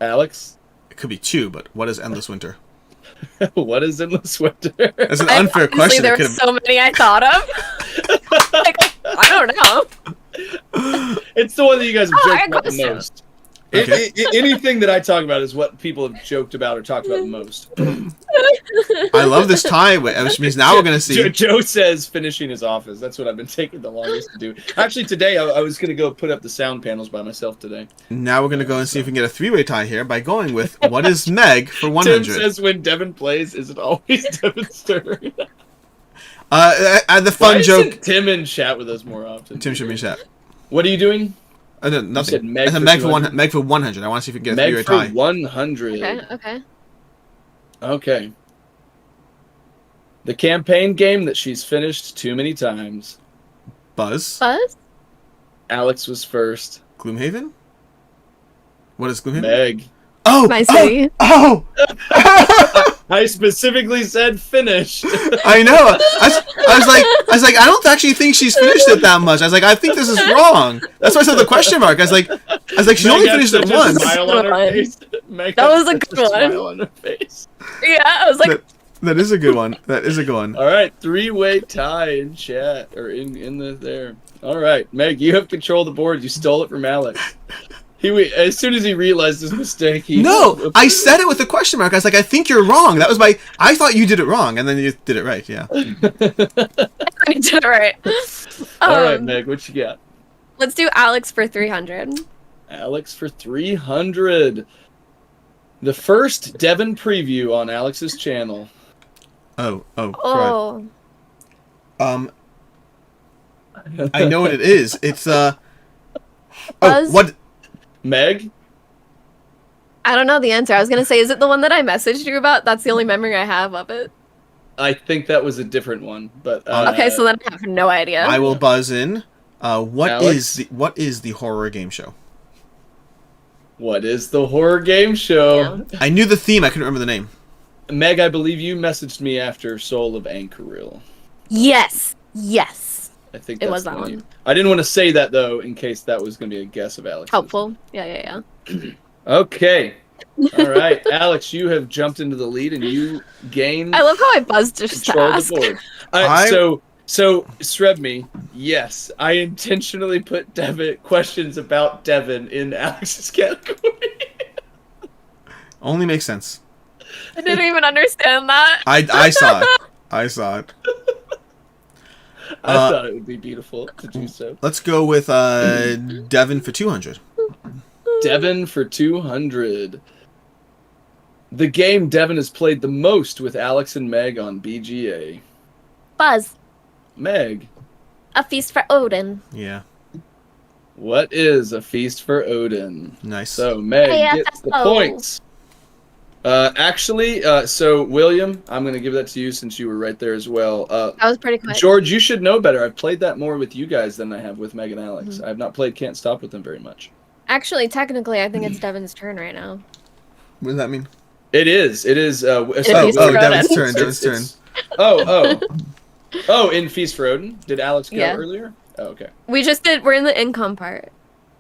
Alex? It could be 2, but what is Endless Winter? What is Endless Winter? That's an unfair Honestly, question. there It were could've- so many I thought of. Like, I don't know. It's the one that you guys have Oh, I joked about the question. most. Okay. Anything that I talk about is what people have joked about or talked about the most. I love this tie, which means now we're going to see. Joe says finishing his office. That's what I've been taking the longest to do. Actually, today I was going to go put up the sound panels by myself today. Now we're going to go and see if we can get a 3-way tie here by going with what is Meg for Tim 100. says when Devin plays, is it always Devin's turn? The Why fun joke. isn't Tim in chat with us more often? Tim should be in chat. What are you doing? No, said nothing. Meg I said for Meg for 200. Meg for 100. I want to see if we can get a Meg 3-way for tie. 100. Okay, okay. Okay. The campaign game that she's finished too many times. Buzz. Buzz? Alex was first. Gloomhaven. What is Gloomhaven? Meg. Oh, My city. Oh! I specifically said finished. I know. I was like, I don't actually think she's finished it that much. I was like, I think this is wrong. That's why I said the question mark. I was like, she's Meg only had finished it such a once. smile on her That face. Meg That had was a such good one. Smile on her face. Yeah, I was like, That is a good one. That is a good one. All right, 3-way tie in chat or in the there. All right, Meg, you have control of the board. You stole it from Alex. As soon as he realized his mistake, he No, I said it with a question mark. I was like, I think you're wrong. That was I thought you did it wrong, and then you did it right. Yeah. I did it right. All right, Meg, what you got? Let's do Alex for 300. Alex for 300. The first Devon preview on Alex's channel. Oh. Right. Oh. I know what it is. It's Buzz? what? Meg? I don't know the answer. I was going to say, is it the one that I messaged you about? That's the only memory I have of it. I think that was a different one, but Okay, so then I have no idea. I will buzz in. What Alex? is the horror game show? What is the horror game show? I knew the theme. I couldn't remember the name. Meg, I believe you messaged me after Soul of Anchoril. Yes. Yes. I think It that's was the that one. I didn't want to say that though, in case that was going to be a guess of Alex. Helpful. Yeah. Okay. All right, Alex, you have jumped into the lead and you gain I love how I buzzed just to control of ask. the board. I- So Srebme, yes, I intentionally put questions about Devon in Alex's category. Only makes sense. I didn't even understand that. I saw it. I saw it. I thought it would be beautiful to do so. Let's go with Devin for 200. Devon for 200. The game Devon has played the most with Alex and Meg on BGA. Buzz. Meg, A Feast for Odin. Yeah. what is A Feast for Odin? Nice. So Meg gets the AFSO. points. So William, I'm going to give that to you since you were right there as well. That was pretty quick. George, you should know better. I've played that more with you guys than I have with Meg and Alex. I've not played Can't Stop with them very much. Actually, technically, I think it's Devin's turn right now. What does that mean? It is. Feast Oh, for Devin's Odin. turn. Devin's turn. Oh, in Feast for Odin? Did Alex go Yeah. earlier? Oh, okay. We're in the income part.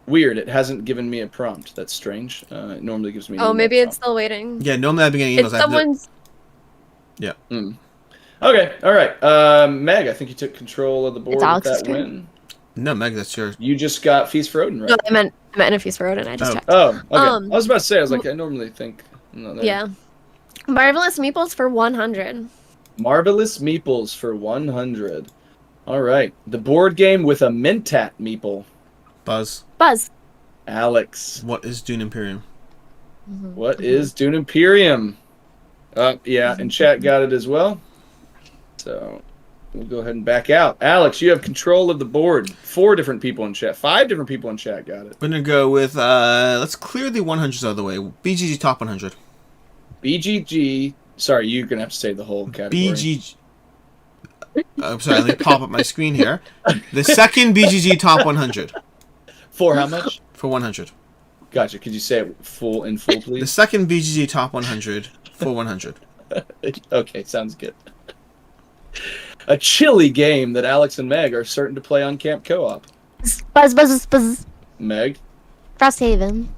Weird. It hasn't given me a prompt. That's strange. It normally gives me an Oh, email maybe it's prompt. still waiting. Yeah, normally at the beginning of It's emails, I have someone's. Okay, all right. Meg, I think you took control of the board with Alex's that turn. win. No, Meg, that's yours. You just got Feast for Odin, right? No, I meant A Feast for Odin. I just Oh. checked. Oh, okay. I Um, was about to say, I was like, I normally think. No, there. Yeah. Marvelous Meeples for 100. Marvelous Meeples for 100. All right. The board game with a Mentat Meeple. Buzz. Buzz. Alex. What is Dune Imperium? What is Dune Imperium? Yeah, and chat got it as well. So we'll go ahead and back out. Alex, you have control of the board. 4 different people in chat. 5 different people in chat got it. We're going to go with, let's clear the 100s out of the way. BGG top 100. BGG. Sorry, you're going to have to say the whole category. BGG. I'm sorry, let me pop up my screen here. The second BGG top 100 For how much? for 100. Gotcha. Could you say it full, The please? second BGG top 100 for 100. Okay, sounds good. A chilly game that Alex and Meg are certain to play on Camp Co-op. Buzz. Meg, Frosthaven.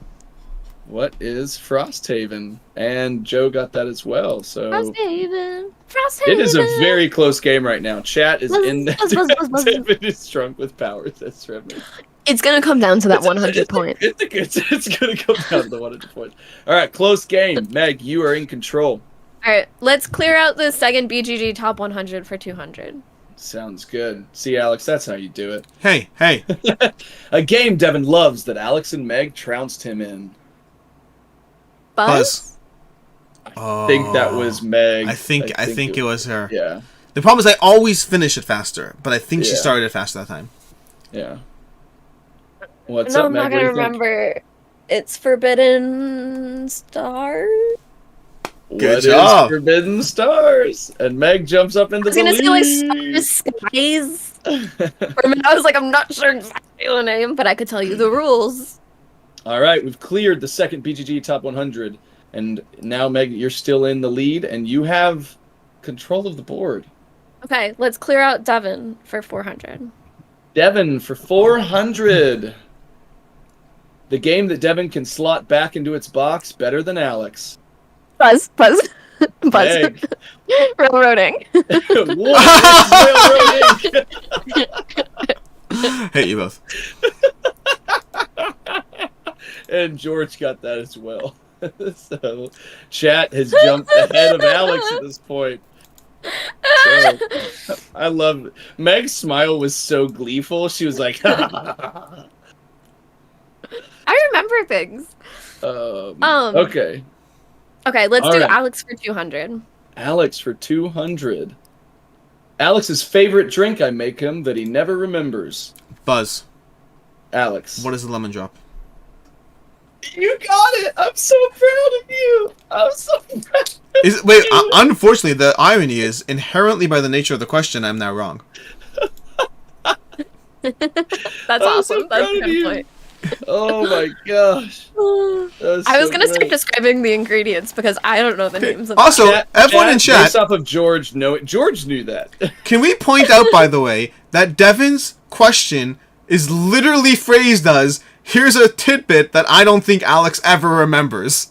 What is Frosthaven? And Joe got that as well. So Frosthaven. it is a very close game right now. Chat is in. Buzz. Devin is drunk with power. That's Trevor. It's gonna come down to that 100 point. It's gonna come down to the 100 points. All right, close game. Meg, you are in control. All right, let's clear out the second BGG top 100 for 200. Sounds good. See, Alex, that's how you do it. Hey, hey. A game Devin loves that Alex and Meg trounced him in. Buzz? I think that was Meg. I think it was her. Yeah. The problem is I always finish it faster, but I think she Yeah. started it faster that time. Yeah. What's No, up, I'm Meg? not gonna remember. It's Forbidden Star. Good job. Forbidden Stars? And Meg jumps up into I was the gonna lead. say like Skies. For a minute, I was like, I'm not sure exactly the name, but I could tell you the rules. All right, we've cleared the second BGG top 100, and now Meg, you're still in the lead, and you have control of the board. Okay, let's clear out Devin for 400. Devin for 400. The game that Devin can slot back into its box better than Alex. Buzz. Meg. Railroading. What is railroading? Hate you both. And George got that as well. So, chat has jumped ahead of Alex at this point. So, I love it. Meg's smile was so gleeful. She was like, I remember things. okay. Okay, let's All do right. Alex for 200. Alex for 200. Alex's favorite drink I make him that he never remembers. Buzz, Alex. what is the lemon drop? You got it! I'm so proud of you! I'm so proud of Wait, you! unfortunately, the irony is, inherently by the nature of the question, I'm now wrong. That's I'm awesome. so That's proud a of good you. point. Oh my gosh. That I was so gonna start great. describing the ingredients because I don't know the names of Also, them. everyone in chat, Based off of George, George knew that. can we point out, by the way, that Devin's question is literally phrased as, here's a tidbit that I don't think Alex ever remembers.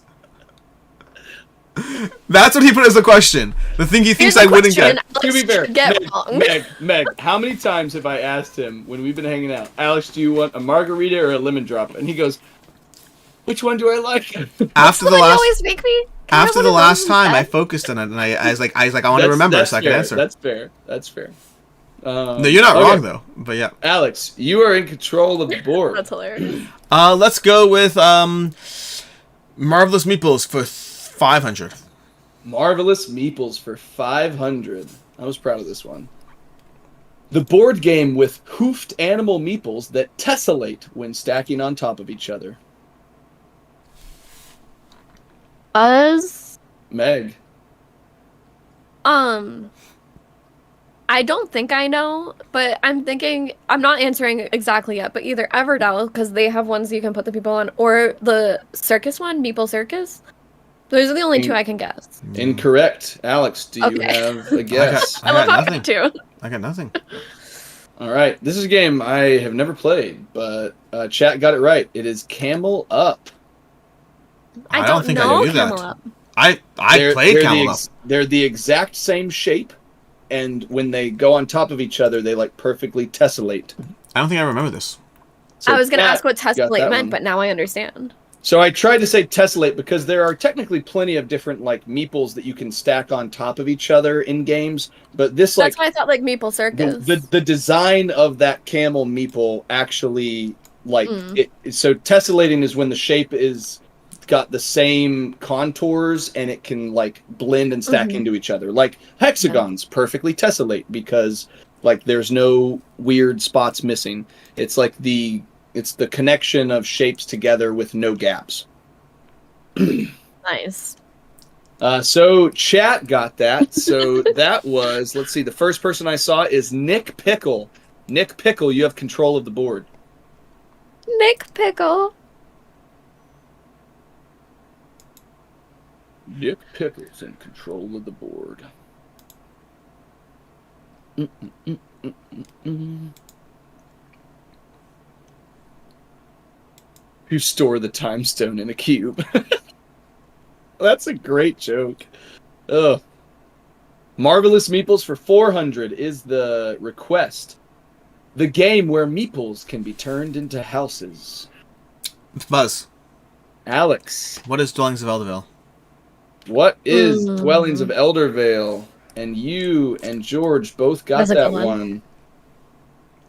That's what he put as the question. The thing he thinks Here's I the wouldn't question get. To be Alex fair, should get wrong. Meg, how many times have I asked him when we've been hanging out, Alex, do you want a margarita or a lemon drop? And he goes, which one do I like? After the Will you last always make me? Can I have after one the of last those time, I instead? focused on it, and I was like, I want to remember That's so I can fair. answer. That's fair. That's fair. No, you're not okay. wrong though. But yeah. Alex, you are in control of the board. That's hilarious. Let's go with Marvelous Meeples for 500. Marvelous Meeples for 500. I was proud of this one. The board game with hoofed animal meeples that tessellate when stacking on top of each other. Buzz. Meg. I don't think I know, but I'm thinking I'm not answering exactly yet. But either Everdell because they have ones you can put the people on, or the circus one, Meeple Circus. Those are the only two I can guess. Incorrect. Alex, do you Okay. have a guess? I love got how nothing. too. I got nothing. All right. This is a game I have never played, but chat got it right. It is Camel Up. I I don't don't think I know knew that. Camel Up. I played Camel Up. They're the exact same shape, and when they go on top of each other, they like perfectly tessellate. I don't think I remember this. So I was gonna Kat ask what got tessellate that meant, one. but now I understand. So I tried to say tessellate because there are technically plenty of different like meeples that you can stack on top of each other in games, but this That's like why I thought like Meeple Circus. the design of that camel meeple actually like so tessellating is when the shape is got the same contours and it can like blend and stack into each other. Like hexagons perfectly tessellate because like there's no weird spots missing. It's like it's the connection of shapes together with no gaps. Nice. So chat got that. So that was, let's see, the first person I saw is Nick Pickle. Nick Pickle, you have control of the board. Nick Pickle. Nick Pickle's in control of the board. who store the time stone in a cube. That's a great joke. Ugh. Marvelous Meeples for 400 is the request. The game where meeples can be turned into houses. Buzz. Alex. What is Dwellings of Eldervale? What is Dwellings of Eldervale? And you and George both got That's a that good one.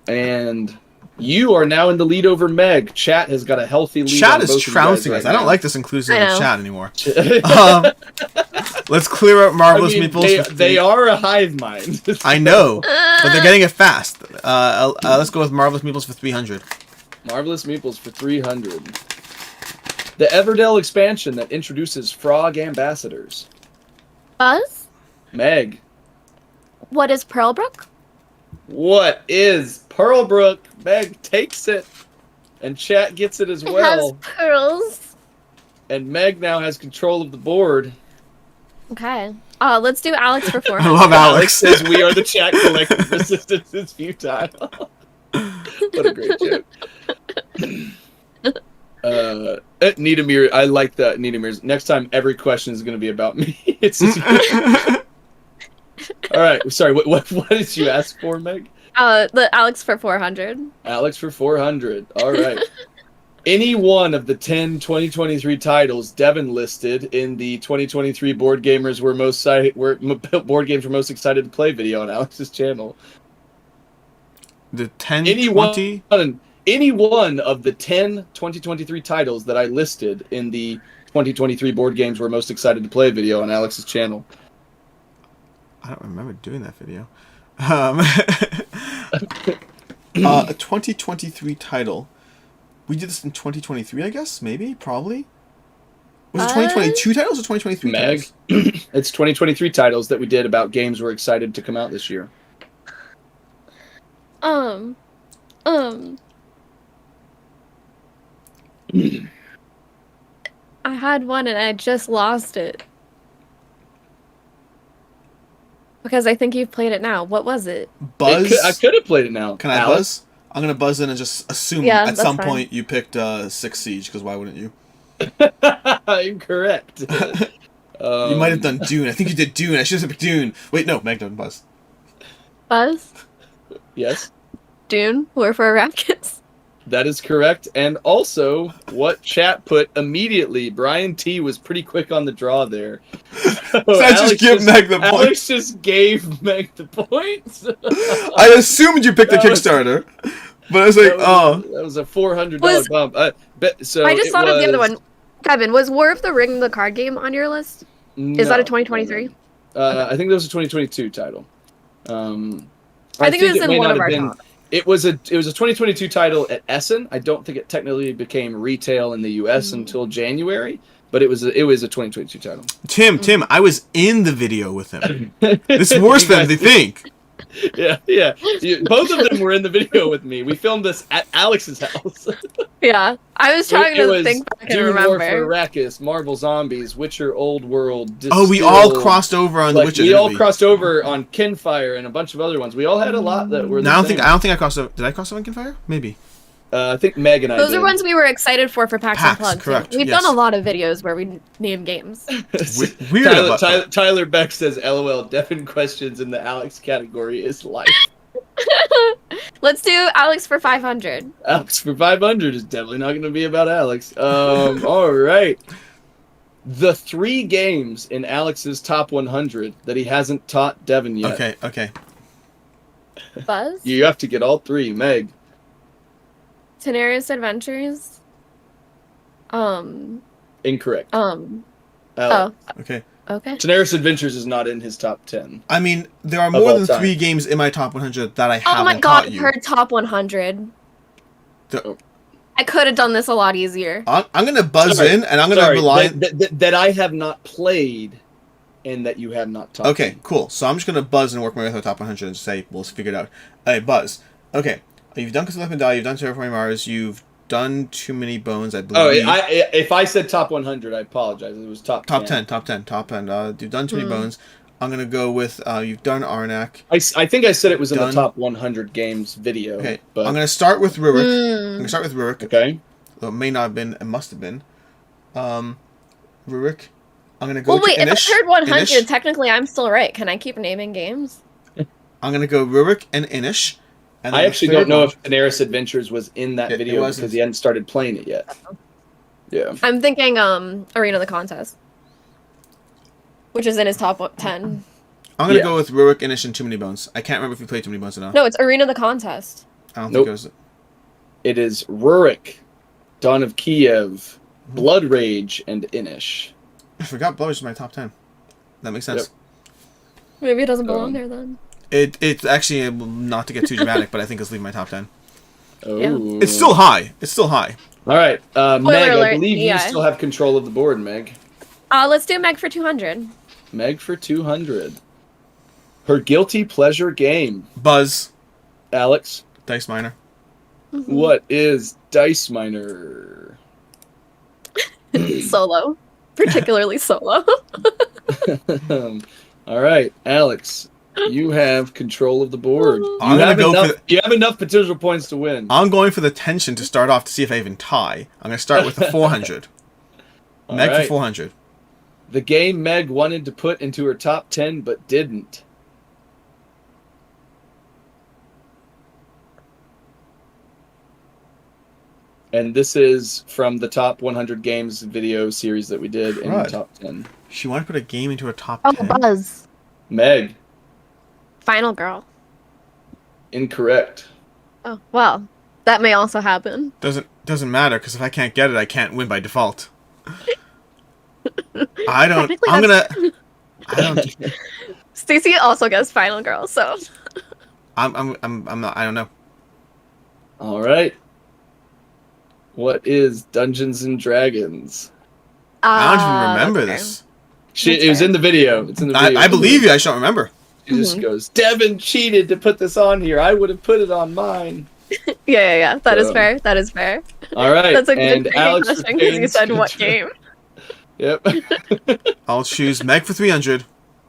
And you are now in the lead over Meg. Chat has got a healthy lead. Chat on is both of you trouncing guys us. right I don't now. like this inclusive I of know. chat anymore. Let's clear up Marvelous Meeples. They are a hive mind. I know, but they're getting it fast. Let's go with Marvelous Meeples for 300. Marvelous Meeples for 300. The Everdell expansion that introduces frog ambassadors. Buzz? Meg. What is Pearlbrook? What is Pearlbrook? Meg takes it. And chat gets it as It well. has pearls. And Meg now has control of the board. Okay. Let's do Alex for I 400. love Alex Alex. says we are the chat collective. Resistance is futile. What a great joke. Nidamir, I like that. Nidamir's next time every question is going to be about me. It's just, all right. Sorry. What did you ask for, Meg? The Alex for 400. Alex for 400. All right. Any one of the 10 2023 titles Devin listed in the 2023 Board Gamers Board Games were most excited to play video on Alex's channel. The 10, Any 20... one of the 10 2023 titles that I listed in the 2023 Board Games were most excited to play video on Alex's channel. I don't remember doing that video. A 2023 title. We did this in 2023, I guess? Maybe? Probably? Was it 2022 titles or 2023 Meg, titles? it's 2023 titles that we did about games we're excited to come out this year. I had one and I just lost it. Because I think you've played it now. What was it? Buzz? I could have played it now. Can I Alex? buzz? I'm going to buzz in and just assume Yeah, at that's some fine. point you picked Six Siege, because why wouldn't you? Incorrect. You might have done Dune. I think you did Dune. I should have picked Dune. Wait, no, Meg didn't buzz. Buzz? Yes, Dune? War for Arrakis? that is correct. And also, what chat put immediately, Brian T was pretty quick on the draw there. So just give Meg the point. Alex just gave Meg the points. I assumed you picked the That was- Kickstarter, but I was like, that was a $400 Was- bump. So I just it thought of the other was- one. Kevin, was War of the Ring the card game on your list? Is that a 2023? I think that was a 2022 title. I think it was in may one not of have our been- top. It was a 2022 title at Essen. I don't think it technically became retail in the U.S. until January, but it was a 2022 title. Tim, I was in the video with him. This is worse than they think. Yeah. Both of them were in the video with me. We filmed this at Alex's house. Yeah. I was trying It to was think back and Dune War for remember. Arrakis, Marvel Zombies, Witcher Old World. Oh, we all Distilled. crossed over on the Like, Witcher. we didn't all crossed over on Kinfire and a bunch of other ones. We all had a lot that were. No, I don't think I crossed over. Did I cross over on Kinfire? Maybe. I think Meg and I. Those did. are ones we were excited for PAX PAX, Unplugged. correct, We've yes. done a lot of videos where we name games. Weird about that. Tyler Beck says, "LOL." Devin questions in the Alex category is life. Let's do Alex for 500. Alex for 500 is definitely not going to be about Alex. All right. The 3 games in Alex's top 100 that he hasn't taught Devin yet. Okay. Buzz? You have to get all 3, Meg. Tenaris Adventures? Incorrect. Oh, Okay. okay. Daenerys Adventures is not in his top 10. I mean, there are Of more all than time. 3 games in my top 100 that I haven't Oh my god, taught you. her top 100. I could have done this a lot easier. I'm gonna buzz Sorry. in, and I'm gonna Sorry, rely. that I have not played and that you have not taught. Okay, me. cool. So I'm just gonna buzz and work my way through the top 100 and say we'll figure it out. Hey, Buzz. Okay, you've done Cthulhu and Die. You've done Terraforming Mars. You've done Too Many Bones, I believe. Oh, if I said top 100, I apologize. It was top 10. Top 10. You've done Too Many Bones. I'm gonna go with you've done Arnak. I think I said it was in the Done. top 100 games video. Okay, but I'm gonna start with Rurik. I'm Mm. gonna start with Rurik. okay. Though it may not have been, it must have been. Rurik. I'm gonna go Well, wait, to Inish. if I heard 100, Inish. technically I'm still right. Can I keep naming games? I'm gonna go Rurik and Inish. And I then the actually third don't know one- if Daenerys Adventures was in that It video wasn't. because he hadn't started playing it yet. Yeah. I'm thinking Arena of the Contest, which is in his top 10. I'm gonna Yeah. go with Rurik, Inish, and Too Many Bones. I can't remember if we played Too Many Bones or not. No, it's Arena of the Contest. I don't Nope. think it was. It is Rurik, Dawn of Kiev, Blood Rage, and Inish. I forgot Blood was my top 10. That makes sense. Yep. Maybe it doesn't belong Um, there then. It's actually, not to get too dramatic, but I think it's leaving my top 10. Oh. It's still high. It's still high. All right. Meg, I alert, believe you yeah. still have control of the board, Meg. Let's do Meg for 200. Meg for 200. Her guilty pleasure game. Buzz. Alex, Dice Miner. what is Dice Miner? Solo. Particularly solo. All right, Alex, you have control of the board. I'm gonna go for You have enough potential points to win. I'm going for the tension to start off to see if I even tie. I'm gonna start with the 400. All Meg for right. 400. The game Meg wanted to put into her top 10 but didn't. And this is from the top 100 games video series that we did in the Right. top 10. She wanted to put a game into her top Oh, 10. Buzz. Meg, Final Girl. incorrect. Oh, well, that may also happen. Doesn't matter because if I can't get it, I can't win by default. I don't. Technically, I'm gonna. that's- I don't. Stacey also gets Final Girl, so. I'm not. I don't know. All right. What is Dungeons and Dragons? I don't even that's remember fair. this. It was in the video. It's in the video. I believe you. I just don't remember. She just goes, Devin cheated to put this on here. I would have put it on mine. Yeah. That is So- fair. That is fair. All right. That's a and good Alex question because you retains said what control. game. Yep. I'll choose Meg for 300.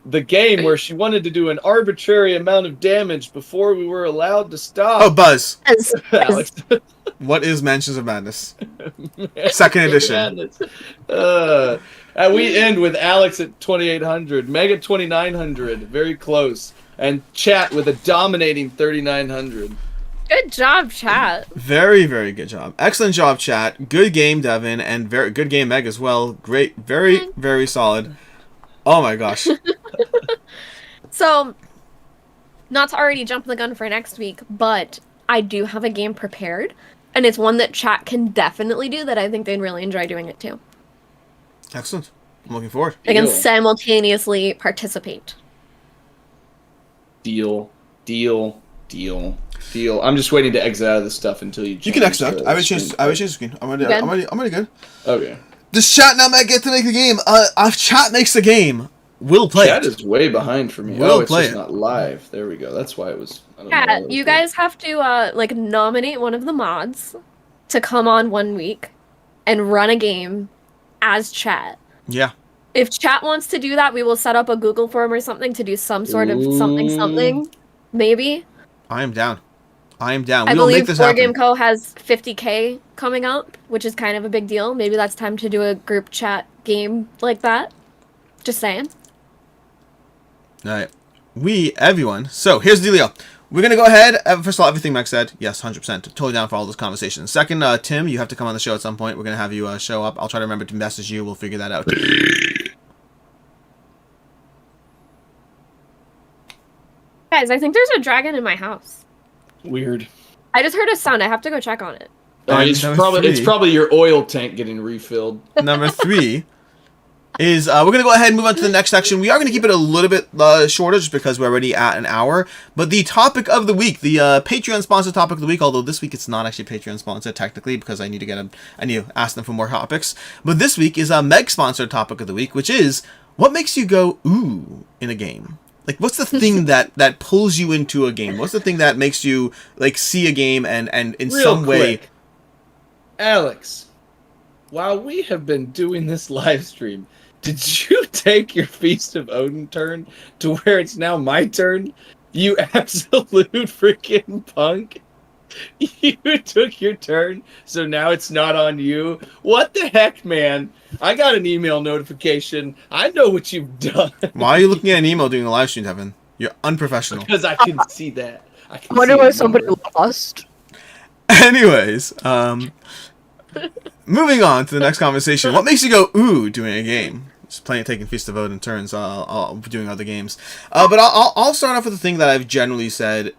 The game where she wanted to do an arbitrary amount of damage before we were allowed to Oh, stop. Buzz. Alex. What is Mansions of Madness? Second edition. We end with Alex at 2,800, Meg at 2,900, very close, and Chat with a dominating 3,900. Good job, chat. Very, very good job. Excellent job, chat. Good game, Devin, and very good game, Meg, as well. Great, very, very solid. Oh my gosh. So, not to already jump the gun for next week, but I do have a game prepared, and it's one that chat can definitely do that I think they'd really enjoy doing it too. Excellent. I'm looking forward. They can Deal. simultaneously participate. Deal. I'm just waiting to exit out of this stuff until you. You can change exit out. the I would change. screen. I would change the screen. I'm already. Good? I'm already good. Okay. Does chat now Meg get to make the game? If chat makes the game, we'll play Chat it. is way behind for me. We'll it's play just it. not live. There we go. That's why it was. I don't know Yeah, why it was you there. guys have to nominate one of the mods to come on 1 week and run a game as chat. Yeah. If chat wants to do that, we will set up a Google form or something to do some sort of something, maybe. I am down. I am down. I We will make believe this Board happen. Game Co has 50K coming up, which is kind of a big deal. Maybe that's time to do a group chat game like that. Just saying. All right. Everyone. So here's the deal. We're gonna go ahead. First of all, everything Max said, yes, 100%, totally down for all this conversation. Second, Tim, you have to come on the show at some point. We're gonna have you show up. I'll try to remember to message you. We'll figure that out. Guys, I think there's a dragon in my house. Weird. I just heard a sound. I have to go check on it. And It's number it's three. probably your oil tank getting refilled. Number 3 is we're gonna go ahead and move on to the next section. We are gonna keep it a little bit shorter just because we're already at an hour. But the topic of the week, the Patreon sponsored topic of the week, although this week it's not actually Patreon sponsored technically because I need to ask them for more topics. But this week is a Meg sponsored topic of the week, which is what makes you go ooh in a game. Like, what's the thing that pulls you into a game? What's the thing that makes you like see a game and in Real some way? quick, Alex, while we have been doing this live stream, did you take your Feast of Odin turn to where it's now my turn? You absolute freaking punk. You took your turn, so now it's not on you. What the heck, man? I got an email notification. I know what you've done. Why are you looking at an email during a live stream, Devin? You're unprofessional. Because I can see that. I can I wonder see why the somebody number. lost. Anyways, moving on to the next conversation. What makes you go ooh during a game? Just playing, taking Feast of Odin turns. I'll be doing other games, but I'll start off with the thing that I've generally said.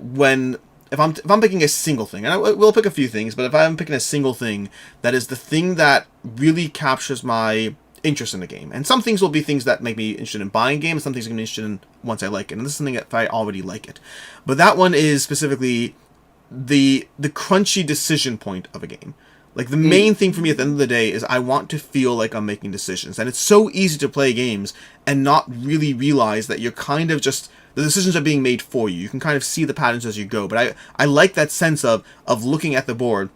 When if I'm picking a single thing, and we'll pick a few things, but if I'm picking a single thing, that is the thing that really captures my interest in the game. And some things will be things that make me interested in buying games. Some things I'm interested in once I like it, and this is something that if I already like it. But that one is specifically the crunchy decision point of a game. Like, the main thing for me at the end of the day is I want to feel like I'm making decisions. And it's so easy to play games and not really realize that you're kind of just... The decisions are being made for you. You can kind of see the patterns as you go. But I like that sense of looking at the board,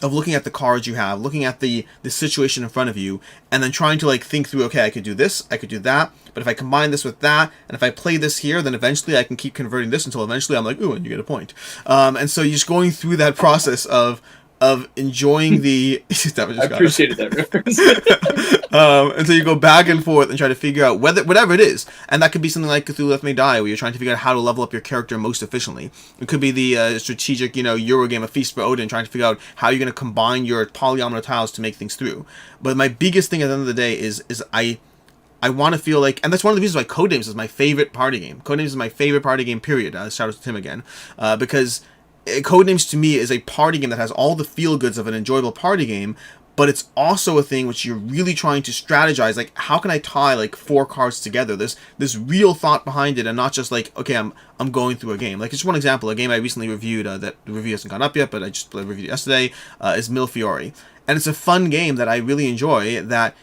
of looking at the cards you have, looking at the situation in front of you, and then trying to, like, think through, okay, I could do this, I could do that, but if I combine this with that, and if I play this here, then eventually I can keep converting this until eventually I'm like, ooh, and you get a point. And so you're just going through that process of enjoying the... I appreciated that reference. And so you go back and forth and try to figure out whatever it is. And that could be something like Cthulhu Left May Die, where you're trying to figure out how to level up your character most efficiently. It could be the strategic, Eurogame, A Feast for Odin, trying to figure out how you're going to combine your polyomino tiles to make things through. But my biggest thing at the end of the day is I want to feel like, and that's one of the reasons why Codenames is my favorite party game. Codenames is my favorite party game, period. Shout out to Tim again. Because Codenames to me is a party game that has all the feel goods of an enjoyable party game, but it's also a thing which you're really trying to strategize, like, how can I tie, like, 4 cards together? There's this real thought behind it, and not just like, okay, I'm going through a game. Like, just one example, a game I recently reviewed, that the review hasn't gone up yet, but I just reviewed it yesterday, is Millefiori. And it's a fun game that I really enjoy, that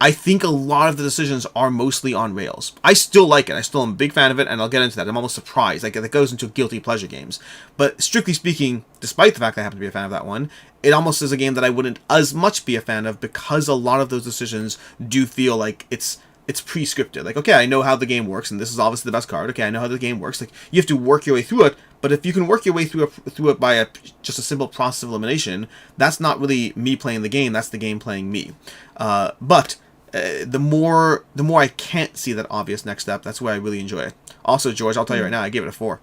I think a lot of the decisions are mostly on rails. I still like it. I still am a big fan of it, and I'll get into that. I'm almost surprised. Like, it goes into guilty pleasure games. But strictly speaking, despite the fact that I happen to be a fan of that one, it almost is a game that I wouldn't as much be a fan of, because a lot of those decisions do feel like it's pre-scripted. Like, okay, I know how the game works, and this is obviously the best card. Okay, I know how the game works. Like, you have to work your way through it, but if you can work your way through it by just a simple process of elimination, that's not really me playing the game. That's the game playing me. But the more I can't see that obvious next step, that's where I really enjoy it. Also, George, I'll tell you right now, I gave it a 4.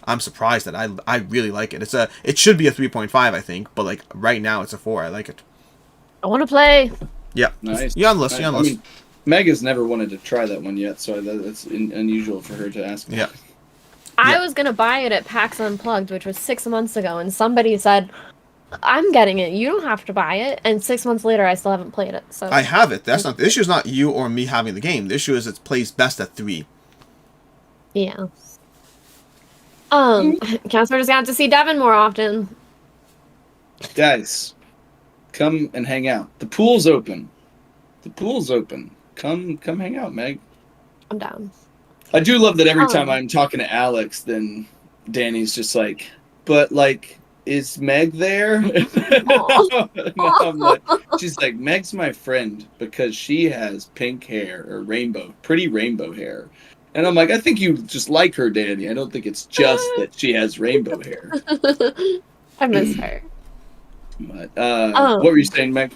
I'm surprised that I really like it. It should be a 3.5, I think, but like right now it's a 4. I like it. I want to play. Yeah. Nice. You're on the list. You're on the list. I mean, Meg has never wanted to try that one yet, so that's unusual for her to ask. Yeah. I was going to buy it at PAX Unplugged, which was 6 months ago, and somebody said, I'm getting it. You don't have to buy it. And 6 months later, I still haven't played it. So I have it. That's not the issue. Is not you or me having the game. The issue is it plays best at 3. yeah. Counselor just got to see Devin more often. Guys, come and hang out. The pool's open. The pool's open. Come hang out, Meg. I'm down. I do love that every time I'm talking to Alex, then Danny's just like, but like, is Meg there? No, I'm like, she's like, Meg's my friend because she has pink hair or pretty rainbow hair. And I'm like, I think you just like her, Danny. I don't think it's just that she has rainbow hair. I miss her. But, what were you saying, Meg?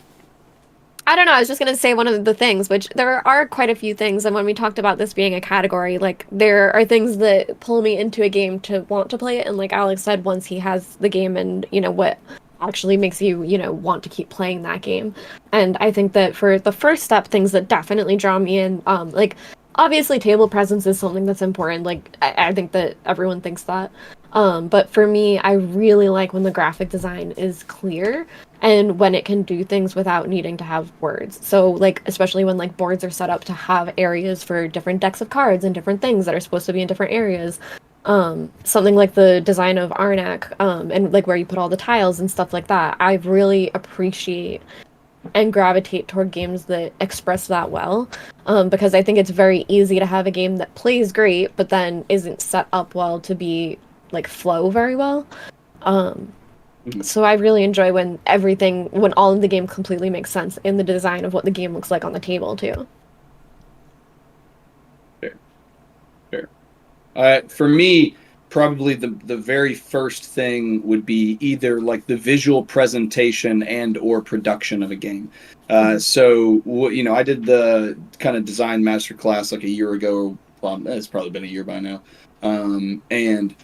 I don't know. I was just going to say one of the things, which there are quite a few things. And when we talked about this being a category, like, there are things that pull me into a game to want to play it. And like Alex said, once he has the game and, what actually makes you, want to keep playing that game. And I think that for the first step, things that definitely draw me in, like, obviously table presence is something that's important. Like, I think that everyone thinks that. But for me, I really like when the graphic design is clear and when it can do things without needing to have words. So, like, especially when, like, boards are set up to have areas for different decks of cards and different things that are supposed to be in different areas. Something like the design of Arnak, and, like, where you put all the tiles and stuff like that. I really appreciate and gravitate toward games that express that well, because I think it's very easy to have a game that plays great, but then isn't set up well to be, like, flow very well. So I really enjoy when all of the game completely makes sense in the design of what the game looks like on the table too. Fair. For me, probably the very first thing would be either like the visual presentation and or production of a game. So I did the kind of design masterclass like a year ago. Well, it's probably been a year by now. And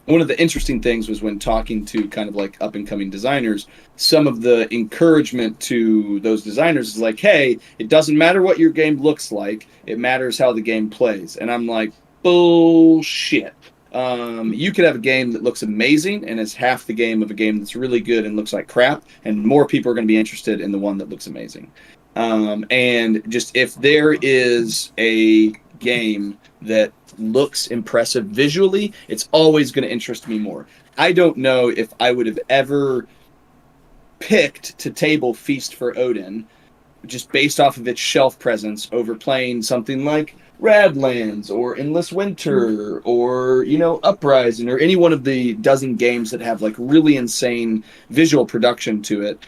one of the interesting things was when talking to kind of like up and coming designers, some of the encouragement to those designers is like, hey, it doesn't matter what your game looks like, it matters how the game plays. And I'm like, bullshit. You could have a game that looks amazing and is half the game of a game that's really good and looks like crap, and more people are going to be interested in the one that looks amazing. And just if there is a game that looks impressive visually, it's always going to interest me more. I don't know if I would have ever picked to table Feast for Odin just based off of its shelf presence over playing something like Radlands or Endless Winter or Uprising or any one of the dozen games that have like really insane visual production to it.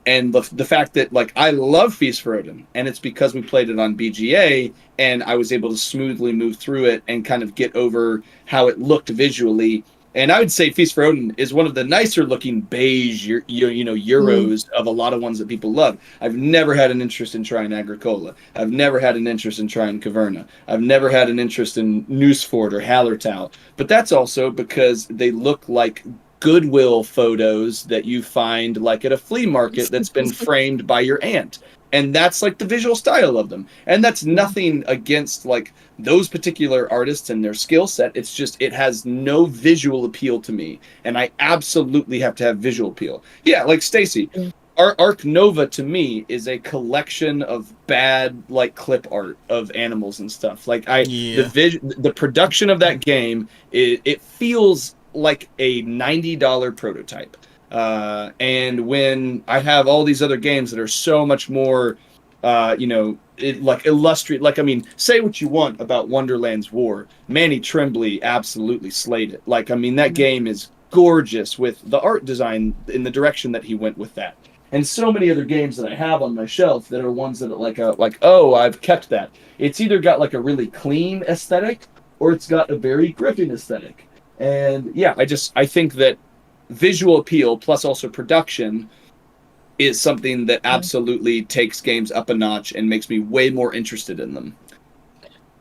And the fact that like I love Feast for Odin, and it's because we played it on BGA and I was able to smoothly move through it and kind of get over how it looked visually. And I would say Feast for Odin is one of the nicer looking beige, Euros of a lot of ones that people love. I've never had an interest in trying Agricola. I've never had an interest in trying Caverna. I've never had an interest in Nooseford or Hallertau. But that's also because they look like Goodwill photos that you find like at a flea market that's been framed by your aunt. And that's like the visual style of them. And that's nothing against like those particular artists and their skill set. It's just it has no visual appeal to me. And I absolutely have to have visual appeal. Yeah, like Stacy. Arc Nova to me is a collection of bad like clip art of animals and stuff. Like the production of that game, it feels like a $90 prototype. And when I have all these other games that are so much more, illustrate, like, I mean, say what you want about Wonderland's War. Manny Tremblay absolutely slayed it. Like, I mean, that game is gorgeous with the art design in the direction that he went with that. And so many other games that I have on my shelf that are ones that are I've kept that. It's either got like a really clean aesthetic or it's got a very Griffin aesthetic. And yeah, I think that visual appeal plus also production is something that absolutely takes games up a notch and makes me way more interested in them.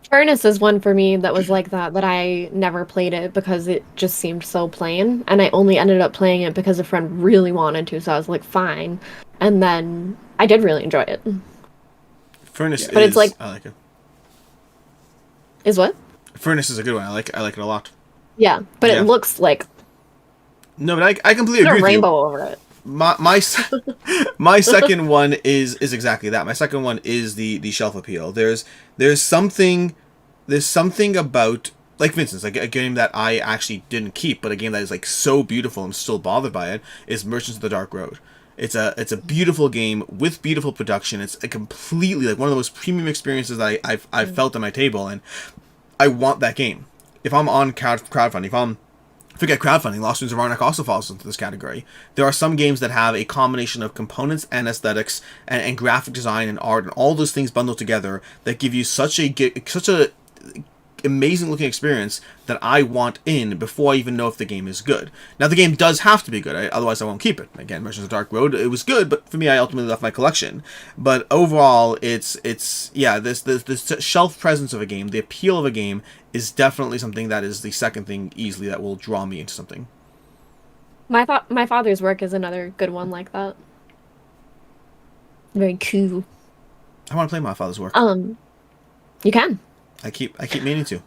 Furnace is one for me that was like that I never played it because it just seemed so plain, and I only ended up playing it because a friend really wanted to, so I was like, fine. And then I did really enjoy it. Furnace but it's like, I like it. Is what? Furnace is a good one. I like it a lot. Yeah, but it looks like no, but I completely agree with you. Rainbow over it. My second one is exactly that. My second one is the shelf appeal. There's something about, like for instance, like a game that I actually didn't keep, but a game that is like so beautiful I'm still bothered by it is Merchants of the Dark Road. It's a beautiful game with beautiful production. It's a completely like one of the most premium experiences that I've felt on my table, and I want that game. If I'm on crowdfunding, forget crowdfunding, Lost Ruins of Arnak also falls into this category. There are some games that have a combination of components and aesthetics and graphic design and art and all those things bundled together that give you such a amazing looking experience that I want in before I even know if the game is good. Now the game does have to be good, otherwise I won't keep it. Again, Merchants of the Dark Road, it was good, but for me I ultimately left my collection. But overall, it's this shelf presence of a game, the appeal of a game is definitely something that is the second thing easily that will draw me into something. My father's work is another good one like that. Very cool. I want to play My Father's Work. You can. I keep meaning to.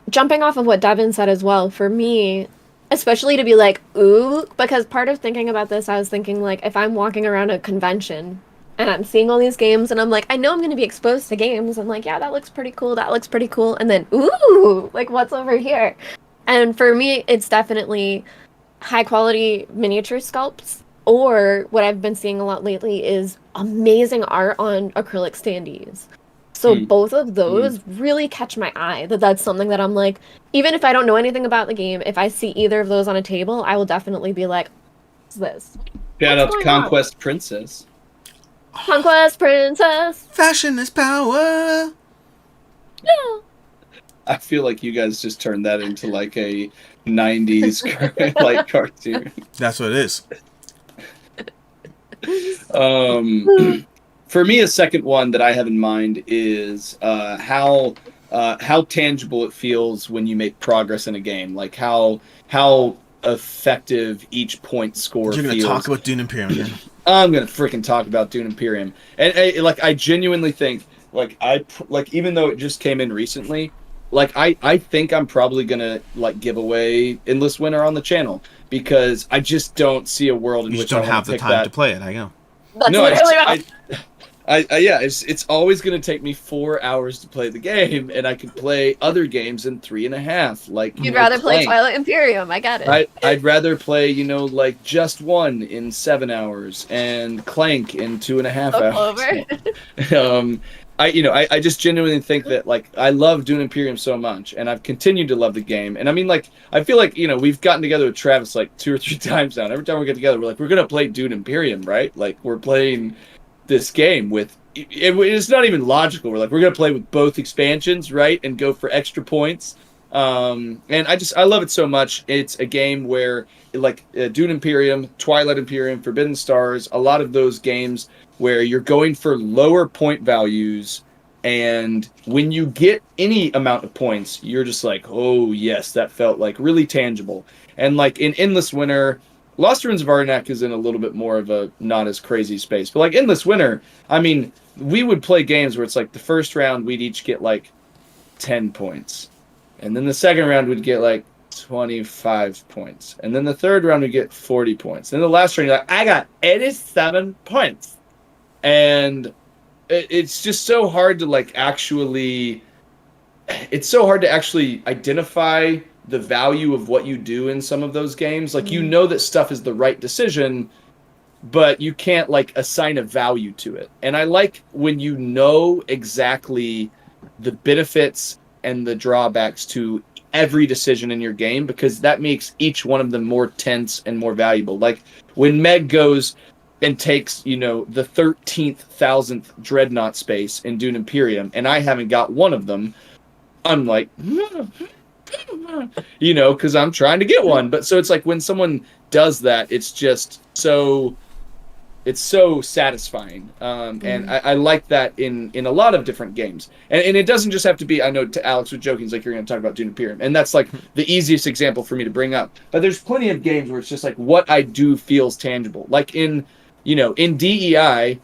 Jumping off of what Devin said as well, for me, especially to be like, ooh, because part of thinking about this, I was thinking like, if I'm walking around a convention and I'm seeing all these games and I'm like, I know I'm going to be exposed to games. I'm like, yeah, that looks pretty cool. That looks pretty cool. And then, ooh, like what's over here? And for me, it's definitely high quality miniature sculpts, or what I've been seeing a lot lately is amazing art on acrylic standees. So both of those really catch my eye. That's something that I'm like, even if I don't know anything about the game, if I see either of those on a table, I will definitely be like, what's this? Shout out to Conquest Princess. Conquest Princess! Fashion is power! Yeah. I feel like you guys just turned that into like a 90s like cartoon. That's what it is. For me, a second one that I have in mind is how tangible it feels when you make progress in a game. Like how effective each point score You're feels. gonna talk about Dune Imperium again. I'm gonna freaking talk about Dune Imperium, and like I genuinely think like even though it just came in recently, like I think I'm probably gonna like give away Endless Winter on the channel because I just don't see a world in You which just don't I wanna have the pick time that. to play it. I know. That's No, literally what yeah, it's always gonna take me 4 hours to play the game, and I could play other games in 3.5. Like you'd rather play Clank. Twilight Imperium. I get it. I'd rather play, like Just One in 7 hours and Clank in 2.5 hours. Over. I just genuinely think that like I love Dune Imperium so much, and I've continued to love the game. And I mean, like I feel like we've gotten together with Travis like 2 or 3 times now. And every time we get together, we're like, we're gonna play Dune Imperium, right? Like we're playing this game with. It's not even logical. We're like, we're gonna play with both expansions, right, and go for extra points. And I love it so much. It's a game where like Dune Imperium, Twilight Imperium, Forbidden Stars, a lot of those games where you're going for lower point values, and when you get any amount of points, you're just like, oh yes, that felt like really tangible. And like in Endless Winter, Lost Ruins of Arnak is in a little bit more of a not as crazy space, but like Endless Winter, I mean, we would play games where it's like the first round we'd each get like 10 points, and then the second round we'd get like 25 points, and then the third round we'd get 40 points, and the last round you're like, I got 87 points. And it's just so hard to actually identify the value of what you do in some of those games. Like, that stuff is the right decision, but you can't like assign a value to it. And I like when you know exactly the benefits and the drawbacks to every decision in your game, because that makes each one of them more tense and more valuable. Like when Meg goes and takes, the 13,000th dreadnought space in Dune Imperium, and I haven't got one of them, I'm like, because I'm trying to get one. But so it's like when someone does that, it's just so satisfying. And I like that in a lot of different games. And it doesn't just have to be, I know to Alex was joking, it's like you're going to talk about Dune Imperium. And that's like the easiest example for me to bring up. But there's plenty of games where it's just like what I do feels tangible. Like in DEI,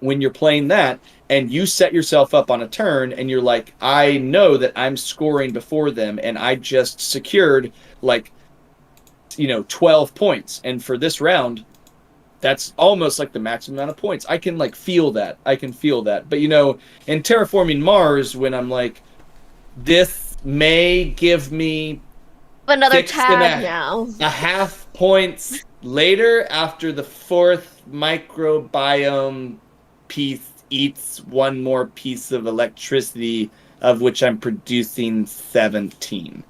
when you're playing that and you set yourself up on a turn and you're like, I know that I'm scoring before them and I just secured 12 points. And for this round, that's almost like the maximum amount of points. I can feel that. But in Terraforming Mars, when I'm like, this may give me another tab now. A half points later after the 4th microbiome piece eats one more piece of electricity, of which I'm producing 17.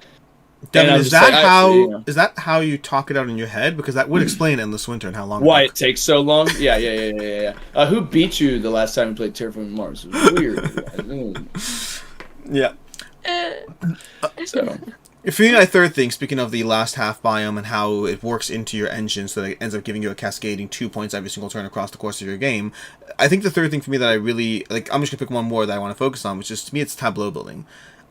Devin, is that how you talk it out in your head? Because that would explain Endless Winter and how long. Why it takes so long? Yeah. Who beat you the last time you played Terraforming Mars? It was weird. Yeah. So. For me, my third thing, speaking of the last half biome and how it works into your engine so that it ends up giving you a cascading 2 points every single turn across the course of your game, I think the third thing for me that I really, I'm just going to pick one more that I want to focus on, which is, to me, it's tableau building.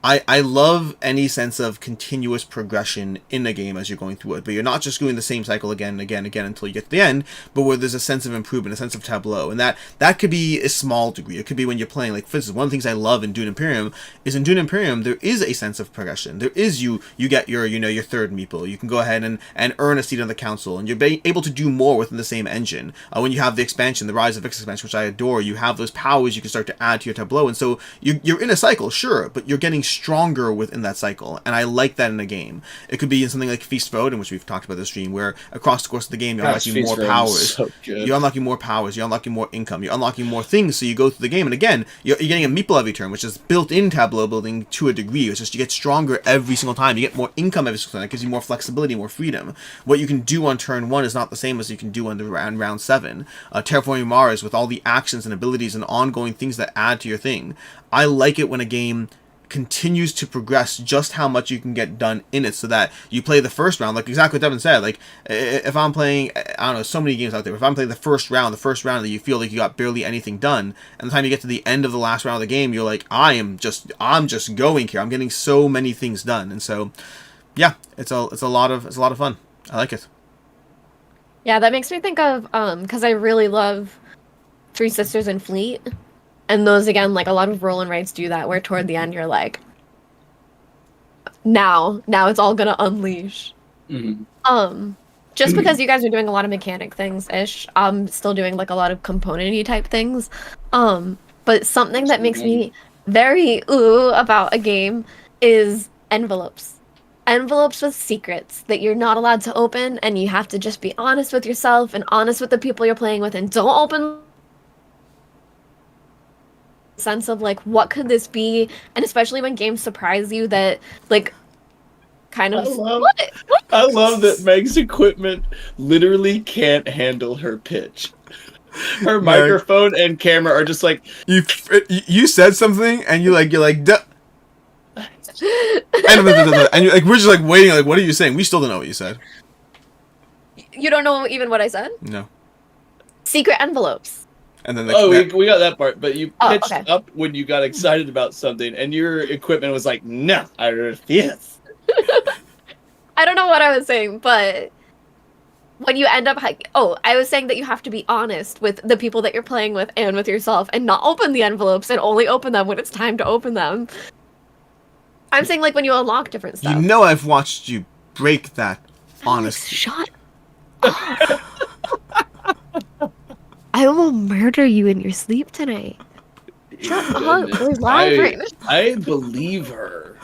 I love any sense of continuous progression in a game as you're going through it, but you're not just doing the same cycle again and again and again until you get to the end, but where there's a sense of improvement, a sense of tableau, and that could be a small degree. It could be when you're playing, like, for instance, one of the things I love in Dune Imperium is in Dune Imperium, there is a sense of progression. There is you get your third meeple. You can go ahead and earn a seat on the council, and you're able to do more within the same engine. When you have the expansion, the Rise of Vix expansion, which I adore, you have those powers you can start to add to your tableau, and so you're in a cycle, sure, but you're getting stronger within that cycle, and I like that in a game. It could be in something like Feast of Odin, which we've talked about this stream, where across the course of the game you're unlocking more powers. So you're unlocking more powers, you're unlocking more income, you're unlocking more things, so you go through the game, and again, you're getting a meeple every turn, which is built-in tableau building to a degree. It's just you get stronger every single time, you get more income every single time, it gives you more flexibility, more freedom. What you can do on turn 1 is not the same as you can do on round 7. Terraforming Mars, with all the actions and abilities and ongoing things that add to your thing. I like it when a game continues to progress just how much you can get done in it, so that you play the first round, like exactly what Devin said. Like, if I'm playing, I don't know, so many games out there, if I'm playing the first round that you feel like you got barely anything done, and the time you get to the end of the last round of the game, you're like, I'm just going here. I'm getting so many things done. And so, yeah, it's a lot of fun. I like it. Yeah, that makes me think of because I really love Three Sisters and Fleet, and those again, like a lot of roll and writes do that, where toward the end you're like, now it's all gonna unleash. Just because you guys are doing a lot of mechanic things ish, I'm still doing like a lot of componenty type things. But something that makes me very ooh about a game is envelopes. Envelopes with secrets that you're not allowed to open, and you have to just be honest with yourself and honest with the people you're playing with, and don't open sense of like, what could this be? And especially when games surprise you that like kind of what? I love that Meg's equipment literally can't handle her pitch. Her microphone and camera are just like, you said something and you're like duh. And you're like, we're just like waiting, like, what are you saying? We still don't know what you said. You don't know even what I said? No. Secret envelopes. And then we got that part, but you pitched okay. up when you got excited about something, and your equipment was like, no, I refuse. I don't know what I was saying, but when you end up I was saying that you have to be honest with the people that you're playing with and with yourself, and not open the envelopes, and only open them when it's time to open them. I'm saying like when you unlock different stuff. You know, I've watched you break that honesty. Shut up. I will murder you in your sleep tonight. Shut up. We're live right now. I believe her.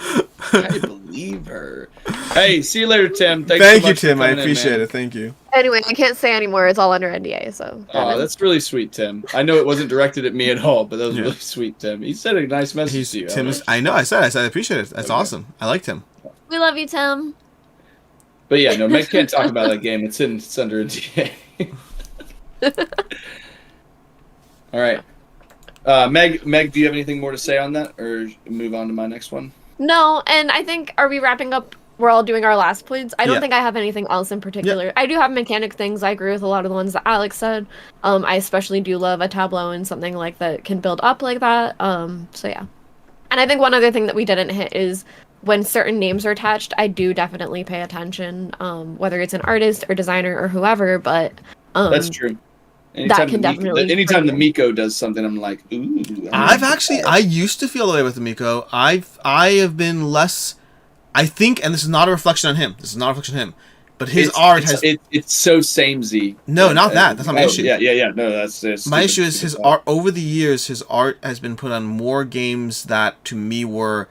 Hey, see you later, Tim. Thank so you, much Tim. for I coming in, appreciate man. it. Thank you. Anyway, I can't say anymore. It's all under NDA, so. Oh, that's really sweet, Tim. I know it wasn't directed at me at all, but that was really sweet, Tim. He said a nice message to you. I know. I said I appreciate it. That's awesome. I liked him. We love you, Tim. But yeah, no, Meg can't talk about that game. It's under NDA. All right. Meg, do you have anything more to say on that, or move on to my next one? No, and I think, are we wrapping up? We're all doing our last points. I don't think I have anything else in particular. Yeah. I do have mechanic things. I agree with a lot of the ones that Alex said. I especially do love a tableau and something like that can build up like that. So yeah. And I think one other thing that we didn't hit is when certain names are attached, I do definitely pay attention, whether it's an artist or designer or whoever, but that's true. Anytime the Miko does something, I'm like, ooh. I used to feel the way with the Miko. I have been less, I think, and this is not a reflection on him. But his art has. It's so samey. No, not that. That's not my issue. Yeah. No, that's my issue is his art. Over the years, his art has been put on more games that to me were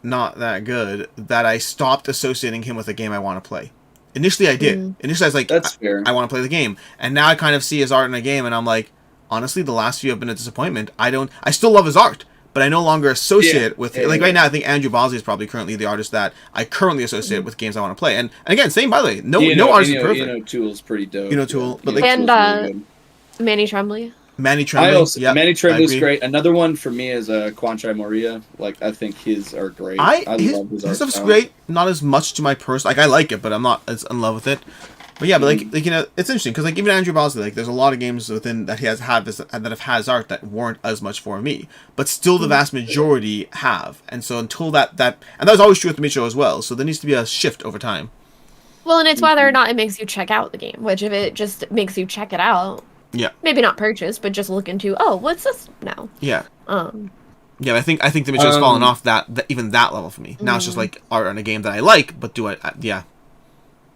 not that good, that I stopped associating him with a game I want to play. Initially, I did. Initially, I was like, that's fair. I want to play the game. And now I kind of see his art in a game, and I'm like, honestly, the last few have been a disappointment. I still love his art, but I no longer associate with it. Like right now, I think Andrew Bosley is probably currently the artist that I currently associate with games I want to play. And again, same by the way, no artist is perfect. Tool's pretty dope. Tool, but Manny Tremblay. Manny Tremblay. Manny Tremblay's great. Another one for me is Kwanchai Moria. Like, I think his are great. I love his art. His stuff's great. Not as much to my personal. Like, I like it, but I'm not as in love with it. But yeah, but like it's interesting because like even Andrew Bosley, like there's a lot of games within that he has had this that have has art that weren't as much for me, but still the vast majority have. And so until that and that was always true with Micho as well. So there needs to be a shift over time. Well, and it's whether or not it makes you check out the game. Which if it just makes you check it out. Yeah. Maybe not purchase, but just look into, what's this now? Yeah. Yeah, I think the Micho's fallen off that even that level for me. Now it's just like art on a game that I like, but do I yeah.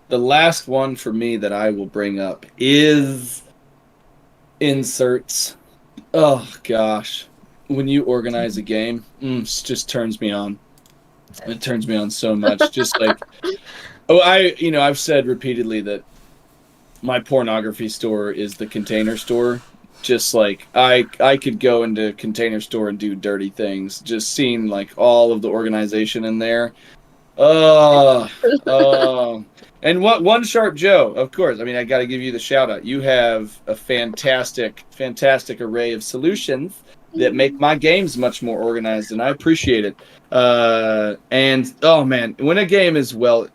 The last one for me that I will bring up is inserts. Oh gosh. When you organize a game, it just turns me on. It turns me on so much. Just like I've said repeatedly that my pornography store is the Container Store. Just like I could go into Container Store and do dirty things. Just seeing like all of the organization in there. And One Sharp Joe, of course. I mean, I got to give you the shout out. You have a fantastic array of solutions that make my games much more organized, and I appreciate it. And oh man, when a game is well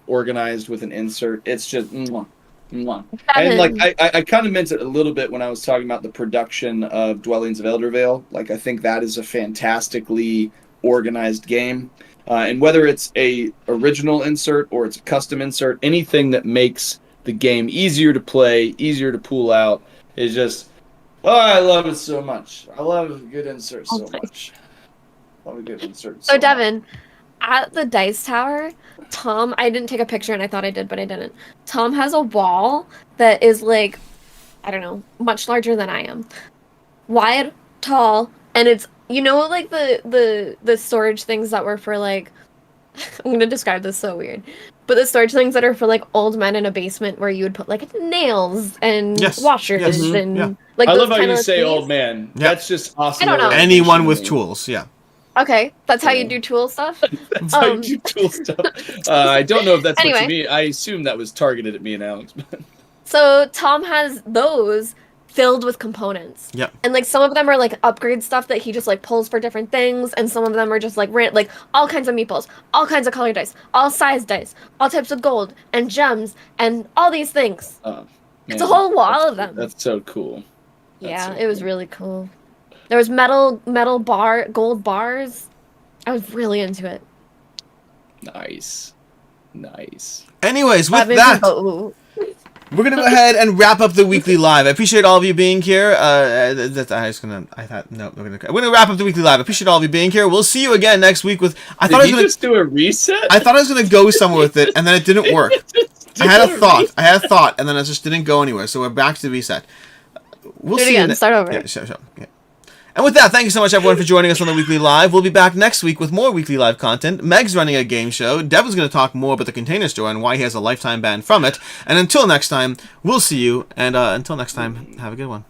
organized with an insert, it's just mwah, mwah. And like I kind of meant it a little bit when I was talking about the production of Dwellings of Eldervale. Like I think that is a fantastically organized game. And whether it's a original insert or it's a custom insert, anything that makes the game easier to play, easier to pull out, is just, oh, I love it so much. I love a good insert so much. Love a good insert. So Devin, at the Dice Tower, Tom, I didn't take a picture and I thought I did, but I didn't. Tom has a wall that is like, I don't know, much larger than I am. Wide, tall, and it's, you know, like the storage things that were for like, I'm gonna describe this so weird, but the storage things that are for like old men in a basement where you would put like nails and washers and like. I those love how you of say things. old man. That's just awesome. I don't know. Anyone with tools, yeah. Okay, that's how you do tool stuff. That's how you do tool stuff. I don't know if that's Anyway. what you mean. I assume that was targeted at me and Alex. So Tom has those filled with components. Yep. And like some of them are like upgrade stuff that he just like pulls for different things, and some of them are just like like all kinds of meeples, all kinds of color dice, all size dice, all types of gold and gems and all these things. It's a whole wall of them. That's so cool. Yeah, it was really cool. There was gold bars. I was really into it. Nice. Anyways, with that, we're gonna go ahead and wrap up the weekly live. I appreciate all of you being here. We're gonna wrap up the weekly live. I appreciate all of you being here. We'll see you again next week with. Did you just do a reset? I thought I was gonna go somewhere with it, and then it didn't work. I had a thought, and then it just didn't go anywhere. So we're back to the reset. We'll do it see again. you Start over. Yeah, sure. Yeah. And with that, thank you so much, everyone, for joining us on the Weekly Live. We'll be back next week with more Weekly Live content. Meg's running a game show. Devin's going to talk more about the Container Store and why he has a lifetime ban from it. And until next time, we'll see you. And until next time, have a good one.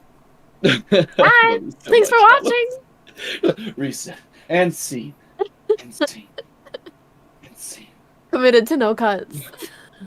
Bye. Thanks for watching. Reset. And scene. And scene. And scene. Committed to no cuts.